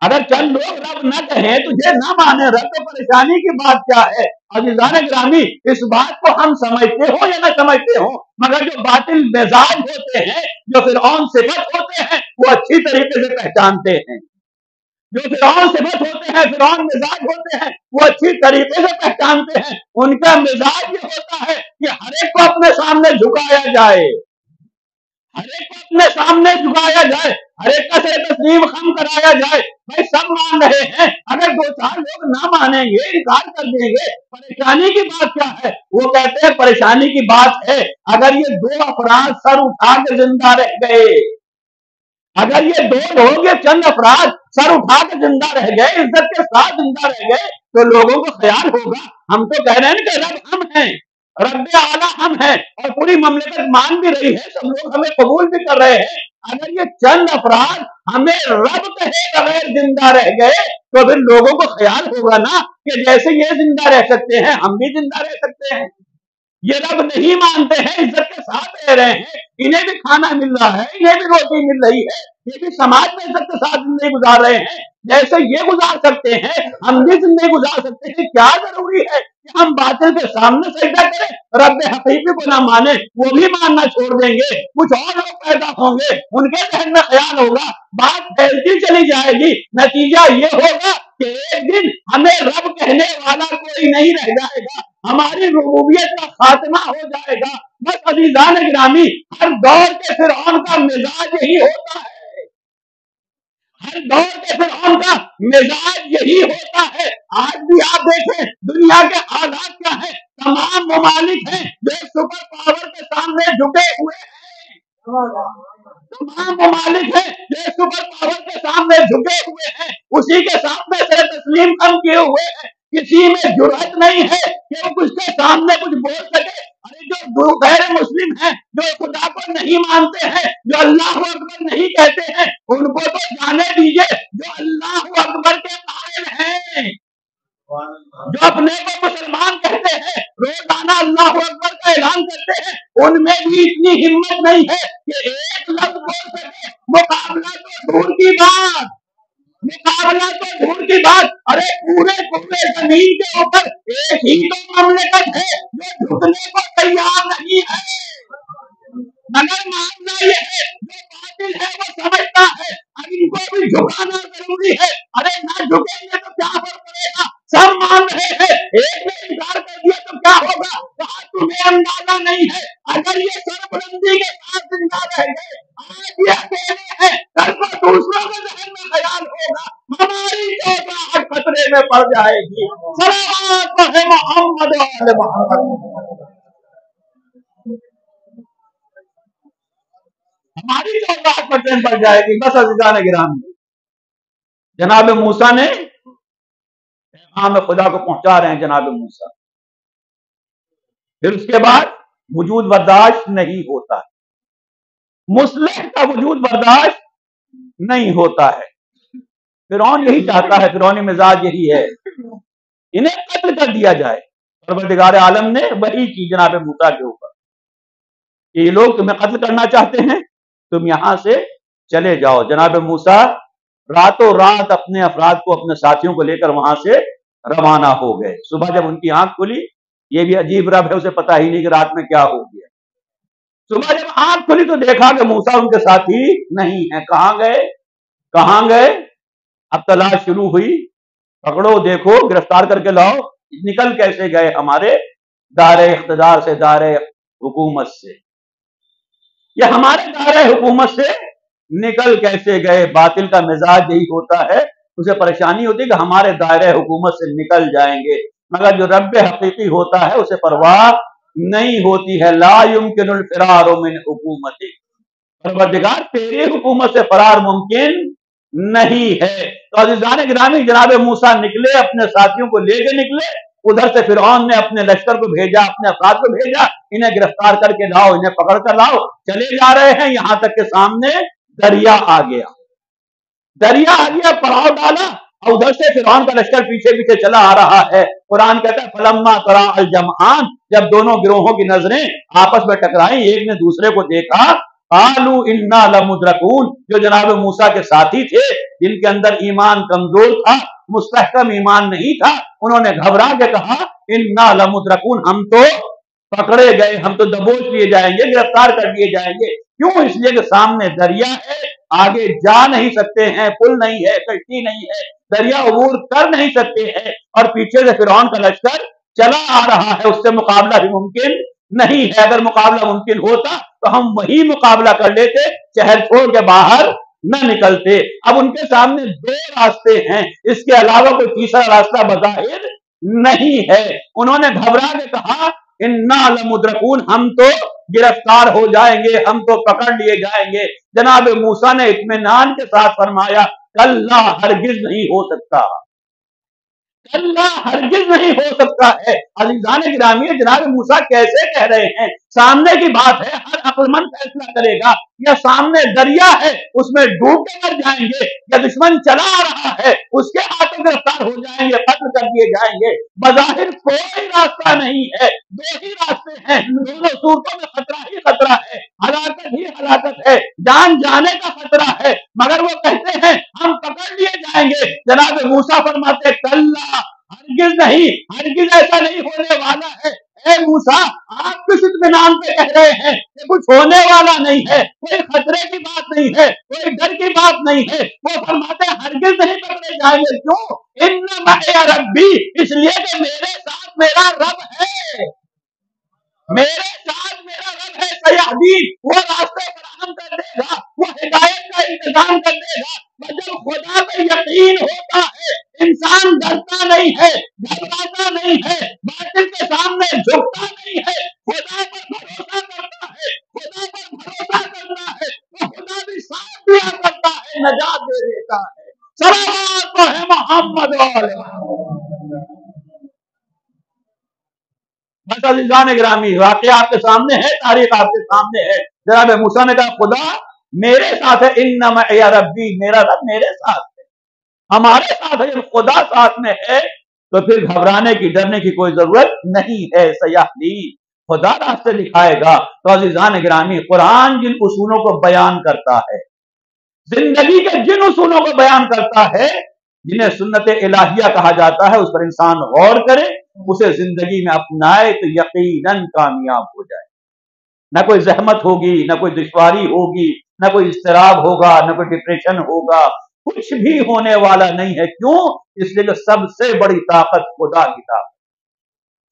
اگر چند لوگ رب نہ کہیں، تجھے نہ مانے رب، تو پریشانی کی بات کیا ہے؟ عزیزان گرامی، اس بات کو ہم سمجھتے ہو یا نہ سمجھتے ہو، مگر جو باطل مزاج ہوتے ہیں، جو فرعون صفت ہوتے ہیں، وہ اچھی طریقے سے پہچانتے ہیں۔ جو فرعون صفت ہوتے ہیں، فرعون مزاج ہوتے ہیں، وہ اچھی طریقے سے پہچانتے ہیں۔ ان کا مزاج یہ ہوتا ہے کہ ہر ایک کو اپنے سامنے جھکایا جائے، ہر ایک کو اپنے سامنے جھکایا جائے، ہر ایک کا سر تسلیم خم کرایا جائے۔ بھائی سب مان رہے ہیں، اگر دو چار لوگ نہ مانیں گے، انکار کر دیں گے، پریشانی کی بات کیا ہے؟ وہ کہتے ہیں پریشانی کی بات ہے اگر یہ دو افراد سر اٹھا کے زندہ رہ گئے، اگر یہ دو لوگ، یہ چند افراد سر اٹھا کے زندہ رہ گئے، عزت کے ساتھ زندہ رہ گئے، تو لوگوں کو خیال ہوگا ہم تو کہہ رہے ہیں کہ رب ہم ہیں، رب اعلیٰ ہم ہیں، اور پوری مملکت مان بھی رہی ہے، سب لوگ ہمیں قبول بھی کر رہے ہیں۔ اگر یہ چند افراد ہمیں رب کہے بغیر زندہ رہ گئے، تو پھر لوگوں کو خیال ہوگا نا کہ جیسے یہ زندہ رہ سکتے ہیں، ہم بھی زندہ رہ سکتے ہیں۔ یہ رب نہیں مانتے ہیں، عزت کے ساتھ رہ رہے ہیں، انہیں بھی کھانا مل رہا ہے، انہیں بھی روٹی مل رہی ہے، یہ بھی سماج میں عزت کے ساتھ زندگی گزار رہے ہیں، جیسے یہ گزار سکتے ہیں ہم بھی زندگی گزار سکتے ہیں۔ کیا ضروری ہے کہ ہم باطل کے سامنے سجدہ کریں، رب حقیقی کو نہ مانے، وہ بھی ماننا چھوڑ دیں گے، کچھ اور لوگ پیدا ہوں گے، ان کے ذہن میں خیال ہوگا، بات پھیلتی چلی جائے گی، نتیجہ یہ ہوگا کہ ایک دن ہمیں رب کہنے والا کوئی نہیں رہ جائے گا، ہماری ربوبیت کا خاتمہ ہو جائے گا۔ بس عزیزان گرامی، ہر دور کے فرعون کا مزاج یہی ہوتا ہے، ہر دور کے فرعون کا مزاج یہی ہوتا ہے۔ آج بھی آپ دیکھیں دنیا کے حالات کیا ہیں، تمام ممالک ہیں جو سپر پاور کے سامنے جھکے ہوئے ہیں، تمام ممالک ہیں جو سپر پاور کے سامنے جھکے ہوئے ہیں، اسی کے سامنے سر تسلیم کم کیے ہوئے ہیں، کسی میں جرأت نہیں ہے کہ وہ کچھ کے سامنے کچھ بول سکے۔ ارے جو غیر مسلم ہیں، جو خدا کو نہیں مانتے ہیں، جو اللہ اکبر نہیں کہتے ہیں، ان کو تو جانے دیجئے، جو اللہ اکبر کے قائل ہیں، جو اپنے کو مسلمان کہتے ہیں، روزانہ اللہ اکبر کا اعلان کرتے ہیں، ان میں بھی اتنی ہمت نہیں ہے کہ ایک لفظ بول سکے۔ مقابلہ تو دور کی بات، مقابلہ تو دور کی بات، ارے پورے زمین کے اوپر ایک ہی تو مملکت ہے جو جھکنے کو تیار نہیں ہے، مگر ماننا یہ ہے جو باطل ہے وہ سمجھتا ہے اب ان کو بھی جھکانا ضروری ہے، ارے نہ جھکیں گے تو کیا فرق پڑے گا، سب مان رہے ہیں، ایک نے انکار کر دیا تو کیا ہوگا؟ کہا تمہیں اندازہ نہیں ہے، اگر یہ سربلندی کے ساتھ زندہ رہ گئے، آج یہ اکیلے ہیں، کل کو دوسروں کے ذہن میں خیال ہوگا ہماری چوگاہٹ خطرے میں پڑ جائے گی۔ صلوات پڑھے محمد و آل محمد، ہماری چوگاہٹ خطرے میں پڑ جائے گی۔ بس عزیزان گرامی، جناب موسیٰ نے پیغام خدا کو پہنچا رہے ہیں، جناب موسیٰ، پھر اس کے بعد وجود برداشت نہیں ہوتا ہے، مصلح کا وجود برداشت نہیں ہوتا ہے۔ فرعون یہی چاہتا ہے، فرعونی مزاج یہی ہے، انہیں قتل کر دیا جائے۔ پروردگار عالم نے وحی کی جناب موسیٰ کے اوپر کہ یہ لوگ تمہیں قتل کرنا چاہتے ہیں، تم یہاں سے چلے جاؤ۔ جناب موسیٰ راتوں رات اپنے افراد کو، اپنے ساتھیوں کو لے کر وہاں سے روانہ ہو گئے۔ صبح جب ان کی آنکھ کھلی، یہ بھی عجیب رب ہے، اسے پتا ہی نہیں کہ رات میں کیا ہو گیا۔ صبح جب آنکھ کھلی تو دیکھا کہ موسیٰ ان کے ساتھی نہیں ہیں، کہاں گئے، کہاں گئے؟ اب تلاش شروع ہوئی، پکڑو، دیکھو، گرفتار کر کے لاؤ، نکل کیسے گئے ہمارے دائرہ اقتدار سے، دائرہ حکومت سے، یہ ہمارے دائرہ حکومت سے نکل کیسے گئے؟ باطل کا مزاج یہی ہوتا ہے، اسے پریشانی ہوتی ہے کہ ہمارے دائرہ حکومت سے نکل جائیں گے، مگر جو رب حقیقی ہوتا ہے اسے پرواہ نہیں ہوتی ہے۔ لا يمكن الفرار من حکومتک، پروردگار تیری حکومت سے فرار ممکن نہیں ہے۔ تو عزیزان گرامی، جناب موسیٰ نکلے، اپنے ساتھیوں کو لے کے نکلے، ادھر سے فرعون نے اپنے لشکر کو بھیجا، اپنے افراد کو بھیجا، انہیں گرفتار کر کے لاؤ، انہیں پکڑ کر لاؤ۔ چلے جا رہے ہیں، یہاں تک کہ سامنے دریا آ گیا، دریا آ گیا، پڑاؤ ڈالا، اور ادھر سے فرعون کا لشکر پیچھے پیچھے چلا آ رہا ہے۔ قرآن کہتا ہے فلما ترا الجمعان، جب دونوں گروہوں کی نظریں آپس میں ٹکرائیں، ایک نے دوسرے کو دیکھا، قالوا انا لمدرکون، جو جناب موسیٰ کے ساتھی تھے جن کے اندر ایمان کمزور تھا، مستحکم ایمان نہیں تھا، انہوں نے گھبرا کے کہا انا لمدرکون، ہم تو پکڑے گئے، ہم تو دبوچ لیے جائیں گے، گرفتار کر لیے جائیں گے۔ کیوں؟ اس لیے کہ سامنے دریا ہے، آگے جا نہیں سکتے ہیں، پل نہیں ہے، کشتی نہیں ہے، دریا عبور کر نہیں سکتے ہیں، اور پیچھے سے فرعون کا لشکر چلا آ رہا ہے، اس سے مقابلہ بھی ممکن نہیں ہے۔ اگر مقابلہ ممکن ہوتا تو ہم وہی مقابلہ کر لیتے، شہر چھوڑ کے باہر نہ نکلتے۔ اب ان کے سامنے دو راستے ہیں، اس کے علاوہ کوئی تیسرا راستہ بظاہر نہیں ہے۔ انہوں نے گھبرا کے کہا انا لمدرکون، ہم تو گرفتار ہو جائیں گے، ہم تو پکڑ لیے جائیں گے۔ جناب موسیٰ نے اطمینان کے ساتھ فرمایا کلا، ہرگز نہیں ہو سکتا، اللہ ہرگز نہیں ہو سکتا ہے۔ عزیزان گرامی، جناب موسیٰ کیسے کہہ رہے ہیں؟ سامنے کی بات ہے، ہر عقل مند فیصلہ کرے گا، یا سامنے دریا ہے اس میں ڈوب کے مر جائیں گے، یا دشمن چلا آ رہا ہے اس کے ہاتھوں گرفتار ہو جائیں گے، قتل کر دیے جائیں گے۔ بظاہر کوئی راستہ نہیں ہے، دو ہی راستے ہیں، دونوں صورتوں میں خطرہ ہی خطرہ ہے، ہلاکت ہی ہلاکت ہے، جان جانے کا خطرہ ہے، مگر وہ کہتے ہیں ہم پکڑ لیے جائیں گے۔ جناب موسیٰ فرماتے کلا، ہرگز نہیں، ہرگز ایسا نہیں ہونے والا ہے۔ اے موسیٰ، آپ کس اطمینان پہ کہہ رہے ہیں کہ کچھ ہونے والا نہیں ہے، کوئی خطرے کی بات نہیں ہے، کوئی ڈر کی بات نہیں ہے؟ وہ فرماتے ہیں ہرگز نہیں پکڑے جائیں گے۔ کیوں؟ ان معی ربی، اس لیے کہ میرے ساتھ میرا رب ہے، میرے ساتھ میرا رب ہے، سیہدین، وہ راستے فراہم کر دے گا، وہ ہدایت کا انتظام کر دے گا۔ جب خدا پہ یقین ہوتا ہے انسان ڈرتا نہیں ہے، گھبراتا نہیں ہے، باطل کے سامنے جھکتا نہیں ہے، خدا پر بھروسہ کرتا ہے، خدا پر بھروسہ کرتا ہے تو خدا بھی ساتھ دیا کرتا ہے، نجات دے دیتا ہے۔ صلوات ہے محمد علیہ۔ بس عزیزان گرامی، واقعہ آپ کے سامنے ہے، تاریخ آپ کے سامنے ہے۔ جناب موسیٰ نے کہا خدا میرے ساتھ ہے، ان معی ربی، میرا رب میرے ساتھ ہے، ہمارے ساتھ ہے۔ جب خدا ساتھ میں ہے تو پھر گھبرانے کی، ڈرنے کی کوئی ضرورت نہیں ہے۔ سیہدین، خدا راستے دکھائے گا۔ تو عزیزان گرامی، قرآن جن اصولوں کو بیان کرتا ہے، زندگی کے جن اصولوں کو بیان کرتا ہے، جنہیں سنت الہیہ کہا جاتا ہے، اس پر انسان غور کرے، اسے زندگی میں اپنائے تو یقیناً کامیاب ہو جائے۔ نہ کوئی زحمت ہوگی، نہ کوئی دشواری ہوگی، نہ کوئی اضطراب ہوگا، نہ کوئی ڈپریشن ہوگا، کچھ بھی ہونے والا نہیں ہے۔ کیوں؟ اس لیے کہ سب سے بڑی طاقت خدا کی طاقت،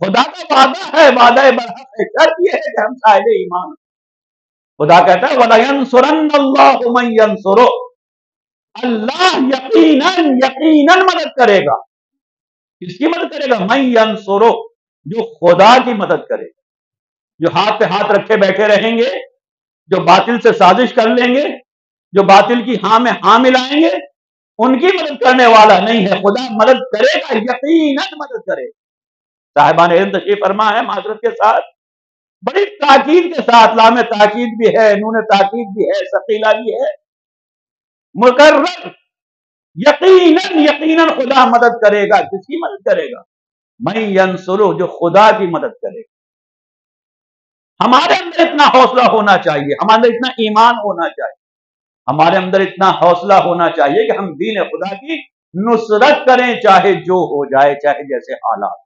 خدا کا وعدہ ہے، وعدہ برحق ہے، شرط یہ ہے کہ ہم صاحب ایمان۔ خدا کہتا ہے وَلَيَنْصُرَنَّ اللَّهُ مَن يَنْصُرُهُ، اللہ یقیناً یقیناً مدد کرے گا۔ کس کی مدد کرے گا؟ مَن يَنْصُرُهُ، جو خدا کی مدد کرے گا، جو ہاتھ پہ ہاتھ رکھے بیٹھے رہیں گے، جو باطل سے سازش کر لیں گے، جو باطل کی ہاں میں ہاں ملائیں گے، ان کی مدد کرنے والا نہیں ہے۔ خدا مدد کرے گا، یقیناً مدد کرے گا۔ صاحبان علم تشریف فرما ہے، معذرت کے ساتھ، بڑی تاکید کے ساتھ، لام تاکید بھی ہے، نون تاکید بھی ہے، ثقیلہ بھی ہے، مقرر، یقیناً یقیناً خدا مدد کرے گا۔ کس کی مدد کرے گا؟ من ینصرہ، جو خدا کی مدد کرے گا۔ ہمارے اندر اتنا حوصلہ ہونا چاہیے، ہمارے اندر اتنا ایمان ہونا چاہیے، ہمارے اندر اتنا حوصلہ ہونا چاہیے کہ ہم دین خدا کی نصرت کریں، چاہے جو ہو جائے، چاہے جیسے حالات۔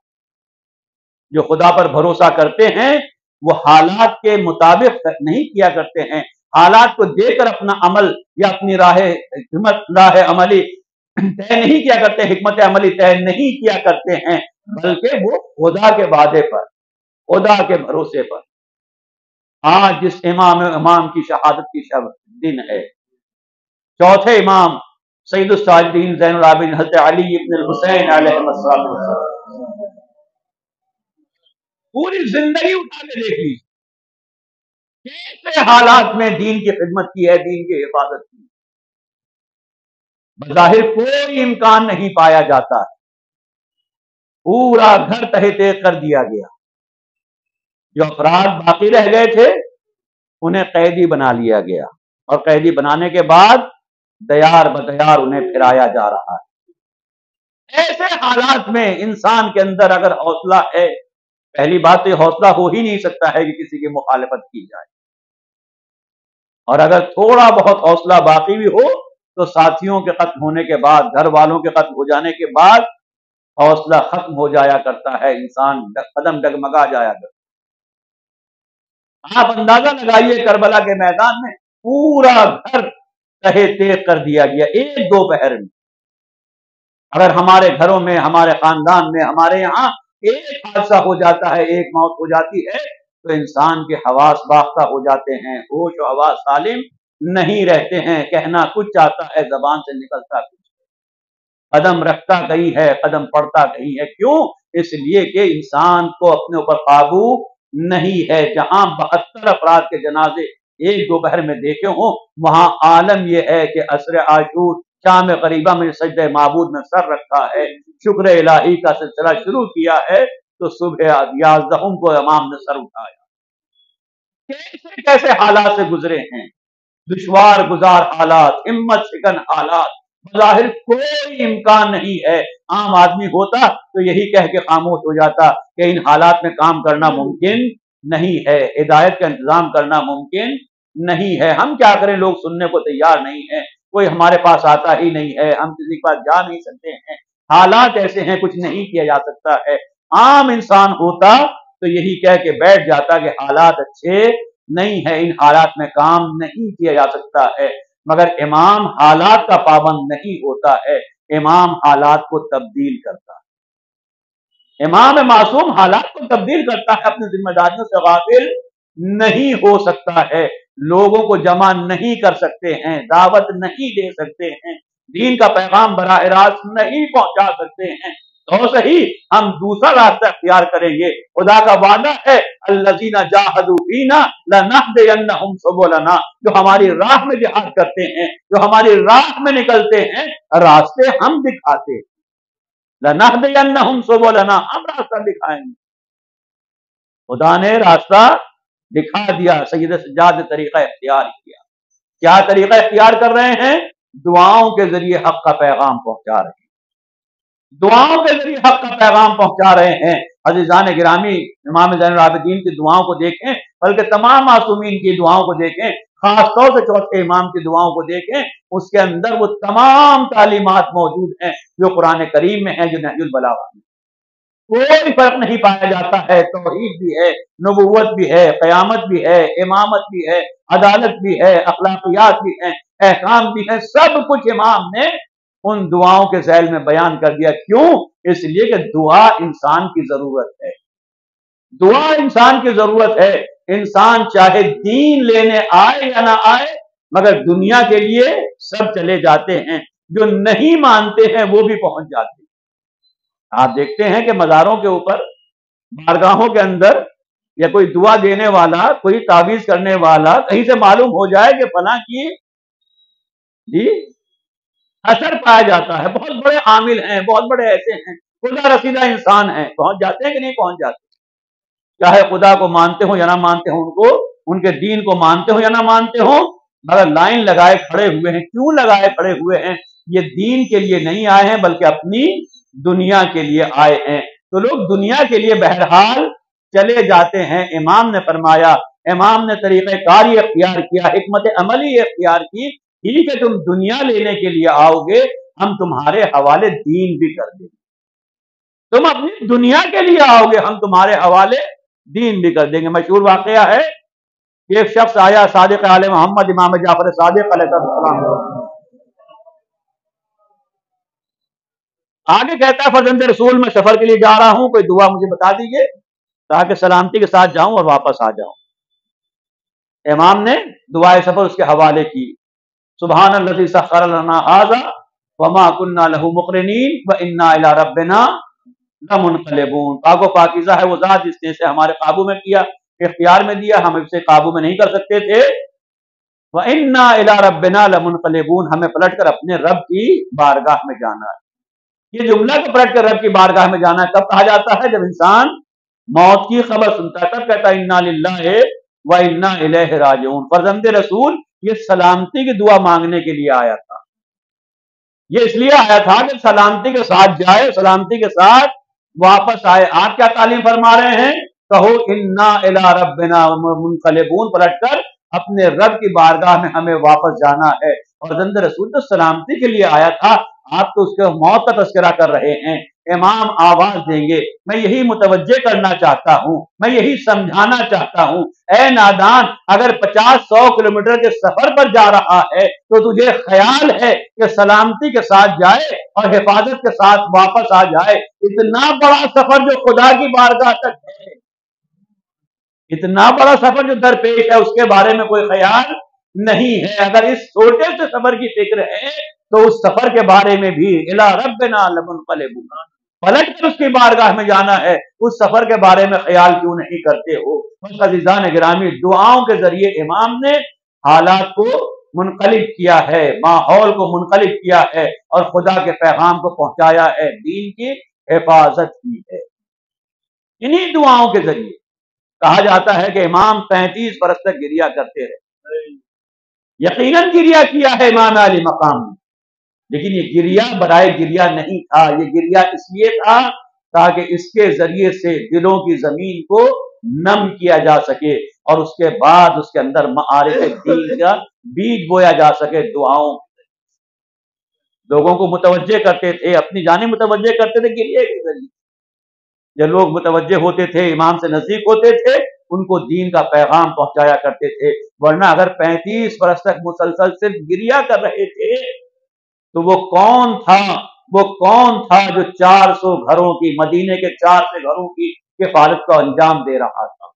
جو خدا پر بھروسہ کرتے ہیں وہ حالات کے مطابق نہیں کیا کرتے ہیں، حالات کو دے کر اپنا عمل یا اپنی راہ عملی طے نہیں کیا کرتے، حکمت عملی طے نہیں کیا کرتے ہیں، بلکہ وہ خدا کے وعدے پر، خدا کے بھروسے پر۔ آج جس امام کی شہادت کی دن ہے، چوتھے امام سید الساجدین زین العابدین حضرت علی ابن الحسین علیہ السلام، پوری زندگی اٹھا کے دیکھ لیجیے کیسے حالات میں دین کی خدمت کی ہے، دین کی حفاظت کی۔ بظاہر کوئی امکان نہیں پایا جاتا، پورا گھر تہہ کر دیا گیا، جو افراد باقی رہ گئے تھے انہیں قیدی بنا لیا گیا، اور قیدی بنانے کے بعد دیار بدیار انہیں پھرایا جا رہا ہے۔ ایسے حالات میں انسان کے اندر اگر حوصلہ ہے، پہلی بات تو یہ حوصلہ ہو ہی نہیں سکتا ہے کہ کسی کی مخالفت کی جائے۔ اور اگر تھوڑا بہت حوصلہ باقی بھی ہو تو ساتھیوں کے ختم ہونے کے بعد، گھر والوں کے ختم ہو جانے کے بعد حوصلہ ختم ہو جایا کرتا ہے، انسان قدم ڈگمگا جایا کرتا ہے۔ آپ اندازہ لگائیے کربلا کے میدان میں پورا گھر تہے تیغ کر دیا گیا ایک دوپہر میں۔ اگر ہمارے گھروں میں، ہمارے خاندان میں، ہمارے یہاں ایک حادثہ ہو جاتا ہے، ایک موت ہو جاتی ہے، تو انسان کے حواس باختہ ہو جاتے ہیں، ہوش و حواس سالم نہیں رہتے ہیں، کہنا کچھ چاہتا ہے، زبان سے نکلتا کچھ، قدم رکھتا کہیں ہے، قدم پڑتا کہیں ہے۔ کیوں؟ اس لیے کہ انسان کو اپنے اوپر قابو نہیں ہے۔ جہاں 72 افراد کے جنازے ایک دوپہر میں دیکھے ہوں، وہاں عالم یہ ہے کہ عصر عاشور شام غریبہ میں سجدہ معبود میں سر رکھا ہے، شکر الہی کا سلسلہ شروع کیا ہے، تو صبح 11 کو امام نے سر اٹھایا۔ کیسے کیسے حالات سے گزرے ہیں، دشوار گزار حالات، ہمت شکن حالات، بظاہر کوئی امکان نہیں ہے۔ عام آدمی ہوتا تو یہی کہہ کے خاموش ہو جاتا کہ ان حالات میں کام کرنا ممکن نہیں ہے، ہدایت کا انتظام کرنا ممکن نہیں ہے، ہم کیا کریں، لوگ سننے کو تیار نہیں ہیں، کوئی ہمارے پاس آتا ہی نہیں ہے، ہم کسی کے پاس جا نہیں سکتے ہیں، حالات ایسے ہیں، کچھ نہیں کیا جا سکتا ہے۔ عام انسان ہوتا تو یہی کہہ کے بیٹھ جاتا کہ حالات اچھے نہیں ہے، ان حالات میں کام نہیں کیا جا سکتا ہے۔ مگر امام حالات کا پابند نہیں ہوتا ہے، امام حالات کو تبدیل کرتا ہے۔ امام معصوم حالات کو تبدیل کرتا ہے، اپنی ذمہ داریوں سے غافل نہیں ہو سکتا ہے، لوگوں کو جمع نہیں کر سکتے ہیں، دعوت نہیں دے سکتے ہیں، دین کا پیغام براہ راست نہیں پہنچا سکتے ہیں، تو صحیح ہم دوسرا راستہ اختیار کریں گے۔ خدا کا وعدہ ہے الذین جاہدوا فینا لنہدینہم سبلنا، جو ہماری راہ میں جہاد کرتے ہیں، جو ہماری راہ میں نکلتے ہیں، راستے ہم دکھاتے ہیں، لنہدینہم سبلنا، ہم راستہ دکھائیں گے۔ خدا نے راستہ دکھا دیا، سید سجاد نے طریقہ اختیار کیا۔ کیا طریقہ اختیار کر رہے ہیں؟ دعاؤں کے ذریعے حق کا پیغام پہنچا رہے ہیں، دعاؤں کے ذریعے حق کا پیغام پہنچا رہے ہیں۔ عزیزان گرامی، امام زین العابدین کی دعاؤں کو دیکھیں، بلکہ تمام معصومین کی دعاؤں کو دیکھیں، خاص طور سے چوتھے امام کی دعاؤں کو دیکھیں، اس کے اندر وہ تمام تعلیمات موجود ہیں جو قرآن کریم میں ہیں، جو نہج البلاغہ میں۔ کوئی فرق نہیں پایا جاتا ہے، توحید بھی ہے، نبوت بھی ہے، قیامت بھی ہے، امامت بھی ہے، عدالت بھی ہے، اخلاقیات بھی ہیں، احکام بھی ہیں، سب کچھ امام نے ان دعاؤں کے ذیل میں بیان کر دیا۔ کیوں؟ اس لیے کہ دعا انسان کی ضرورت ہے، دعا انسان کی ضرورت ہے۔ انسان چاہے دین لینے آئے یا نہ آئے، مگر دنیا کے لیے سب چلے جاتے ہیں، جو نہیں مانتے ہیں وہ بھی پہنچ جاتے ہیں۔ آپ دیکھتے ہیں کہ مزاروں کے اوپر، بارگاہوں کے اندر، یا کوئی دعا دینے والا، کوئی تعویذ کرنے والا کہیں سے معلوم ہو جائے کہ فلاں کی جی اثر پایا جاتا ہے، بہت بڑے عامل ہیں، بہت بڑے ایسے ہیں، خدا رسیدہ انسان ہیں، پہنچ جاتے ہیں کہ نہیں پہنچ جاتے؟ چاہے خدا کو مانتے ہوں یا نہ مانتے ہوں، ان کے دین کو مانتے ہوں یا نہ مانتے ہوں، مگر لائن لگائے کھڑے ہوئے ہیں۔ کیوں لگائے کھڑے ہوئے ہیں؟ یہ دین کے لیے نہیں آئے ہیں، بلکہ اپنی دنیا کے لیے آئے ہیں۔ تو لوگ دنیا کے لیے بہرحال چلے جاتے ہیں۔ امام نے فرمایا، امام نے طریقہ کاری اختیار کیا، حکمت عملی اختیار کی، ٹھیک ہے تم دنیا لینے کے لیے آؤ گے، ہم تمہارے حوالے دین بھی کر دیں گے، تم اپنی دنیا کے لیے آؤ گے، ہم تمہارے حوالے دین بھی کر دیں گے۔ مشہور واقعہ ہے، ایک شخص آیا صادق آل محمد امام جعفر صادق علیہ السلام، آگے کہتا ہے فرزند رسول میں سفر کے لیے جا رہا ہوں، کوئی دعا مجھے بتا دیجئے تاکہ سلامتی کے ساتھ جاؤں اور واپس آ جاؤں۔ امام نے دعائے سفر اس کے حوالے کی، سبحان الذی سخر لنا ھذا وما كنا له مقرنین وانا الی ربنا لمنقلبون۔ پاک و پاکیزہ ہے وہ ذات جس نے اسے ہمارے قابو میں کیا، اختیار میں دیا، ہم اسے قابو میں نہیں کر سکتے تھے۔ وانا الی ربنا لمنقلبون، ہمیں پلٹ کر اپنے رب کی بارگاہ میں جانا ہے۔ یہ جملہ کہ پلٹ کر رب کی بارگاہ میں جانا ہے کب کہا جاتا ہے؟ جب انسان موت کی خبر سنتا ہے، تب کہتا ہے انا للہ و انا الیہ راجعون۔ فرزند رسول یہ سلامتی کی دعا مانگنے کے لیے آیا تھا، یہ اس لیے آیا تھا کہ سلامتی کے ساتھ جائے، سلامتی کے ساتھ واپس آئے۔ آپ کیا تعلیم فرما رہے ہیں؟ کہو انا الی ربنا منقلبون، پلٹ کر اپنے رب کی بارگاہ میں ہمیں واپس جانا ہے۔ اور زند رسول تو سلامتی کے لیے آیا تھا، آپ تو اس کے موت کا تذکرہ کر رہے ہیں۔ امام آواز دیں گے، میں یہی متوجہ کرنا چاہتا ہوں، میں یہی سمجھانا چاہتا ہوں، اے نادان، اگر 50-100 کلومیٹر کے سفر پر جا رہا ہے تو تجھے خیال ہے کہ سلامتی کے ساتھ جائے اور حفاظت کے ساتھ واپس آ جائے؟ اتنا بڑا سفر جو خدا کی بارگاہ تک ہے، اتنا بڑا سفر جو درپیش ہے، اس کے بارے میں کوئی خیال نہیں ہے۔ اگر اس چھوٹے سے سفر کی فکر ہے تو اس سفر کے بارے میں بھی الی ربنا لمنقلبون، پلٹ کر اس کی بارگاہ میں جانا ہے، اس سفر کے بارے میں خیال کیوں نہیں کرتے ہو؟ بس عزیزان گرامی، دعاؤں کے ذریعے امام نے حالات کو منقلب کیا ہے، ماحول کو منقلب کیا ہے اور خدا کے پیغام کو پہنچایا ہے، دین کی حفاظت کی ہے انہی دعاؤں کے ذریعے۔ کہا جاتا ہے کہ امام 35 برس تک گریا کرتے رہے۔ یقیناً گریا کیا ہے امام علی مقام نے، لیکن یہ گریا برائے گریا نہیں تھا، یہ گریا اس لیے تھا تاکہ اس کے ذریعے سے دلوں کی زمین کو نم کیا جا سکے اور اس کے بعد اس کے اندر معارف دین کا بیج بویا جا سکے۔ دعاؤں لوگوں کو متوجہ کرتے تھے، اپنی جانب متوجہ کرتے تھے گریے کے ذریعے۔ جب لوگ متوجہ ہوتے تھے، امام سے نزدیک ہوتے تھے، ان کو دین کا پیغام پہنچایا کرتے تھے۔ ورنہ اگر 35 برس تک مسلسل صرف گریا کر رہے تھے تو وہ کون تھا جو 400 گھروں کی، مدینے کے 400 گھروں کی کفالت کا انجام دے رہا تھا؟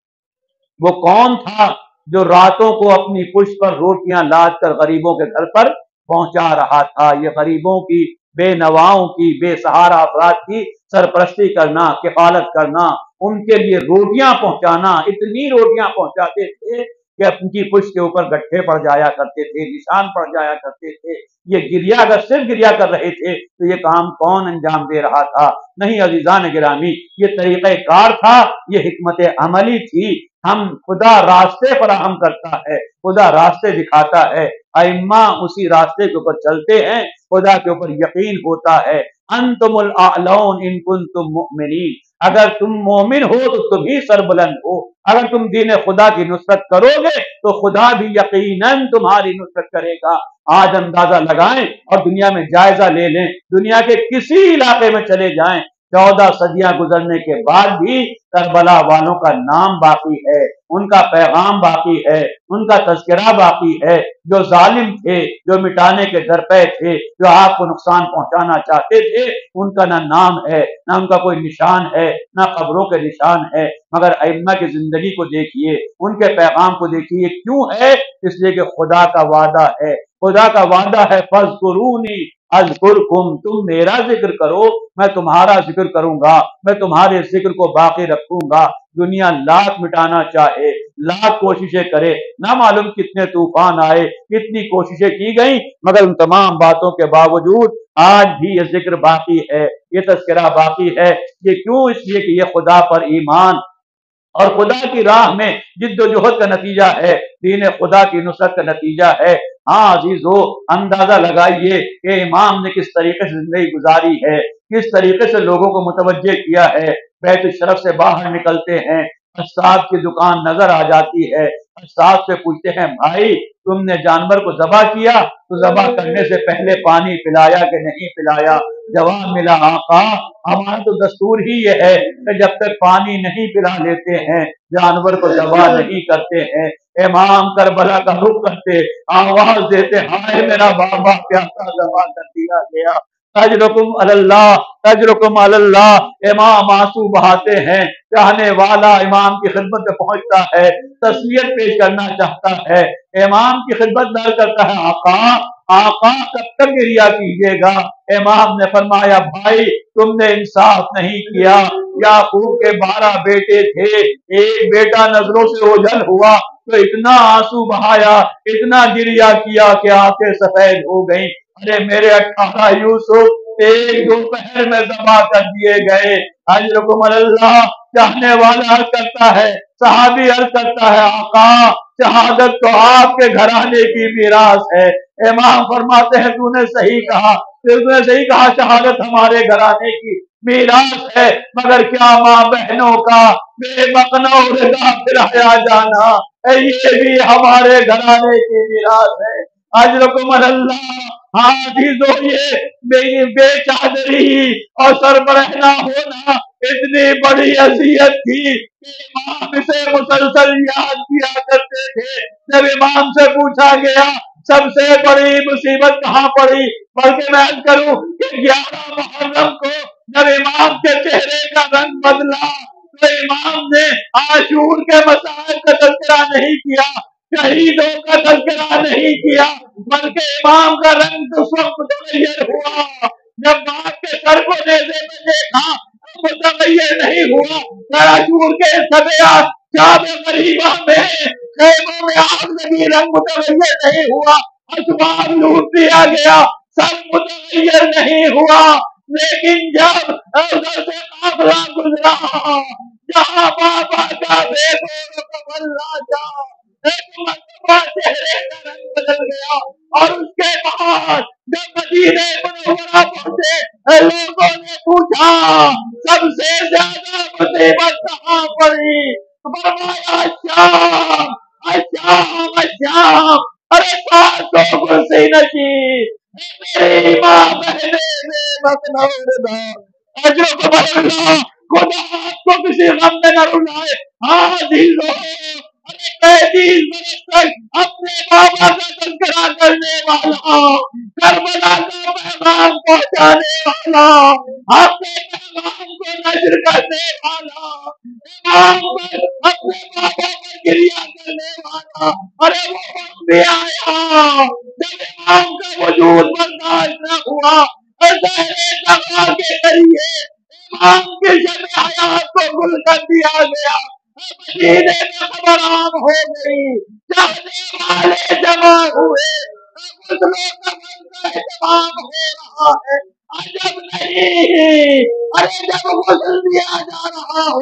وہ کون تھا جو راتوں کو اپنی پشت پر روٹیاں لاد کر غریبوں کے گھر پر پہنچا رہا تھا؟ یہ غریبوں کی، بے نواؤں کی، بے سہارا افراد کی سرپرستی کرنا، کفالت کرنا، ان کے لیے روٹیاں پہنچانا، اتنی روٹیاں پہنچاتے تھے کہ ان کی پشت کے اوپر گٹھے پڑ جایا کرتے تھے، نشان پڑ جایا کرتے تھے۔ یہ گریا اگر صرف گریا کر رہے تھے تو یہ کام کون انجام دے رہا تھا؟ نہیں عزیزان گرامی، یہ طریقہ کار تھا، یہ حکمت عملی تھی۔ ہم خدا راستے فراہم کرتا ہے، خدا راستے دکھاتا ہے، ائمہ اسی راستے کے اوپر چلتے ہیں، خدا کے اوپر یقین ہوتا ہے۔ انتم الاعلون ان کنتم مؤمنین، اگر تم مومن ہو تو تم ہی سربلند ہو، اگر تم دین خدا کی نصرت کرو گے تو خدا بھی یقیناً تمہاری نصرت کرے گا۔ آج اندازہ لگائیں اور دنیا میں جائزہ لے لیں، دنیا کے کسی علاقے میں چلے جائیں، 14 صدیاں گزرنے کے بعد بھی کربلا والوں کا نام باقی ہے، ان کا پیغام باقی ہے، ان کا تذکرہ باقی ہے۔ جو ظالم تھے، جو مٹانے کے درپے تھے، جو آپ کو نقصان پہنچانا چاہتے تھے، ان کا نہ نام ہے، نہ ان کا کوئی نشان ہے، نہ قبروں کے نشان ہے۔ مگر ائمہ کی زندگی کو دیکھیے، ان کے پیغام کو دیکھیے، کیوں ہے؟ اس لیے کہ خدا کا وعدہ ہے، خدا کا وعدہ ہے فاذکرونی اذکرکم، تم میرا ذکر کرو میں تمہارا ذکر کروں گا، میں تمہارے ذکر کو باقی رکھوں گا۔ دنیا لاکھ مٹانا چاہے، لاکھ کوششیں کرے، نہ معلوم کتنے طوفان آئے، کتنی کوششیں کی گئیں، مگر ان تمام باتوں کے باوجود آج بھی یہ ذکر باقی ہے، یہ تذکرہ باقی ہے۔ یہ کیوں؟ اس لیے کہ یہ خدا پر ایمان اور خدا کی راہ میں جد و جہد کا نتیجہ ہے، دین خدا کی نصرت کا نتیجہ ہے۔ ہاں عزیزو، اندازہ لگائیے کہ امام نے کس طریقے سے زندگی گزاری ہے، کس طریقے سے لوگوں کو متوجہ کیا ہے۔ بیت الشرف سے باہر نکلتے ہیں، قصاب کی دکان نظر آ جاتی ہے، قصاب سے پوچھتے ہیں بھائی تم نے جانور کو ذبح کیا تو ذبح کرنے سے پہلے پانی پلایا کہ نہیں پلایا؟ جواب ملا آقا ہمارا تو دستور ہی یہ ہے کہ جب تک پانی نہیں پلا لیتے ہیں جانور کو ذبح نہیں کرتے ہیں۔ امام کربلا کا رخ کرتے، آواز دیتے، ہائے میرا بابا پیاسا ذبح کر دیا گیا، اجرکم اللہ، اجرکم اللہ۔ امام آنسو بہاتے ہیں، چاہنے والا امام کی خدمت میں پہنچتا ہے، تسلیت پیش کرنا چاہتا ہے، امام کی خدمت میں کرتا ہے آقا آقا کب تک گریا کیجیے گا؟ امام نے فرمایا بھائی تم نے انصاف نہیں کیا، یعقوب کے 12 بیٹے تھے، ایک بیٹا نظروں سے اوجھل ہوا تو اتنا آنسو بہایا، اتنا گریا کیا کہ آنکھیں سفید ہو گئیں۔ ارے میرے 18 یوسف ایک دوپہر میں ذبح کر دیے گئے۔ اجرکم اللہ۔ چاہنے والا عرض کرتا ہے، صحابی عرض کرتا ہے آقا شہادت تو آپ کے گھرانے کی میراث ہے۔ امام فرماتے ہیں تو نے صحیح کہا، تو نے صحیح کہا، شہادت ہمارے گھرانے کی میراث ہے، مگر کیا ماں بہنوں کا بے مقنع رضا پھرایا جانا یہ بھی ہمارے گھرانے کی میراث ہے۔ اجرکم اللہ حافظ ہو، یہ بے چادری اور سربرہنا ہونا اتنی بڑی اذیت تھی کہ امام سے مسلسل یاد کیا کرتے تھے۔ جب امام سے پوچھا گیا سب سے بڑی مصیبت کہاں پڑی، بلکہ میں عرض کروں کہ 11 محرم کو جب امام کے چہرے کا رنگ بدلا تو امام نے عاشور کے مسائل کا تذکرہ نہیں کیا، شہیدوں کا تذکرہ نہیں کیا، بلکہ امام کا رنگ اس وقت متغیر ہوا جب باپ کے سر کو نیزے میں دیکھا، متغیر نہیں ہوا۔ عاشور کے سبیات شاب غریبہ میں خیموں میں آگ لگی، رنگ متغیر نہیں ہوا، اسباب لوٹ دیا گیا، سر متغیر نہیں ہوا۔ لیکن جب ادھر سے قافلہ گزرا جہاں بابا کا بیٹا اللہ جا ایک مرتبہ چہرے کا رنگ بدل گیا، اور اس کے بعد جب مدینہ منورہ پہنچے لوگوں نے پوچھا سب سے زیادہ مصیبت کہاں پڑی، فرمایا شام شام شام۔ ارے 500 کرسی نشین میری ماں بہنے میں اجر کو بڑھنا، خدا آپ کو کسی غم میں نہ رلائے۔ ہاں عزیزو، ارے 35 برس تک اپنے بابا کا تذکرہ کرنے والا، کربلا کا پیغام پہنچانے والا، اپنے پیغام کو نشر کرنے والا، امام پر اپنے بابا پر گریہ کرنے والا، ارے وہ وقت بھی آیا جب امام کا وجود برداشت نہ ہوا، زہر کے ذریعے امام کی شب حیات کو گل کر دیا گیا، مدینے میں خبر عام ہو گئی، چاہنے والے جمع ہوئے، غسلوں کا اہتمام ہو رہا ہے۔ عجب نہیں، ارے جب غسل دیا جا رہا ہو،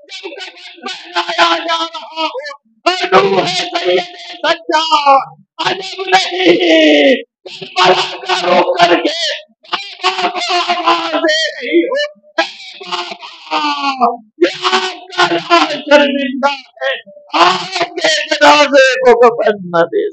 جب کفن پہنایا جا رہا ہو اور روح سید سجاد، عجب نہیں کربلا کا رخ کر کے بابا کو آواز دے رہی ہو، بابا یہ آپ کا راز شرمندہ ہے، آپ کے جنازے کو کفن نہ دے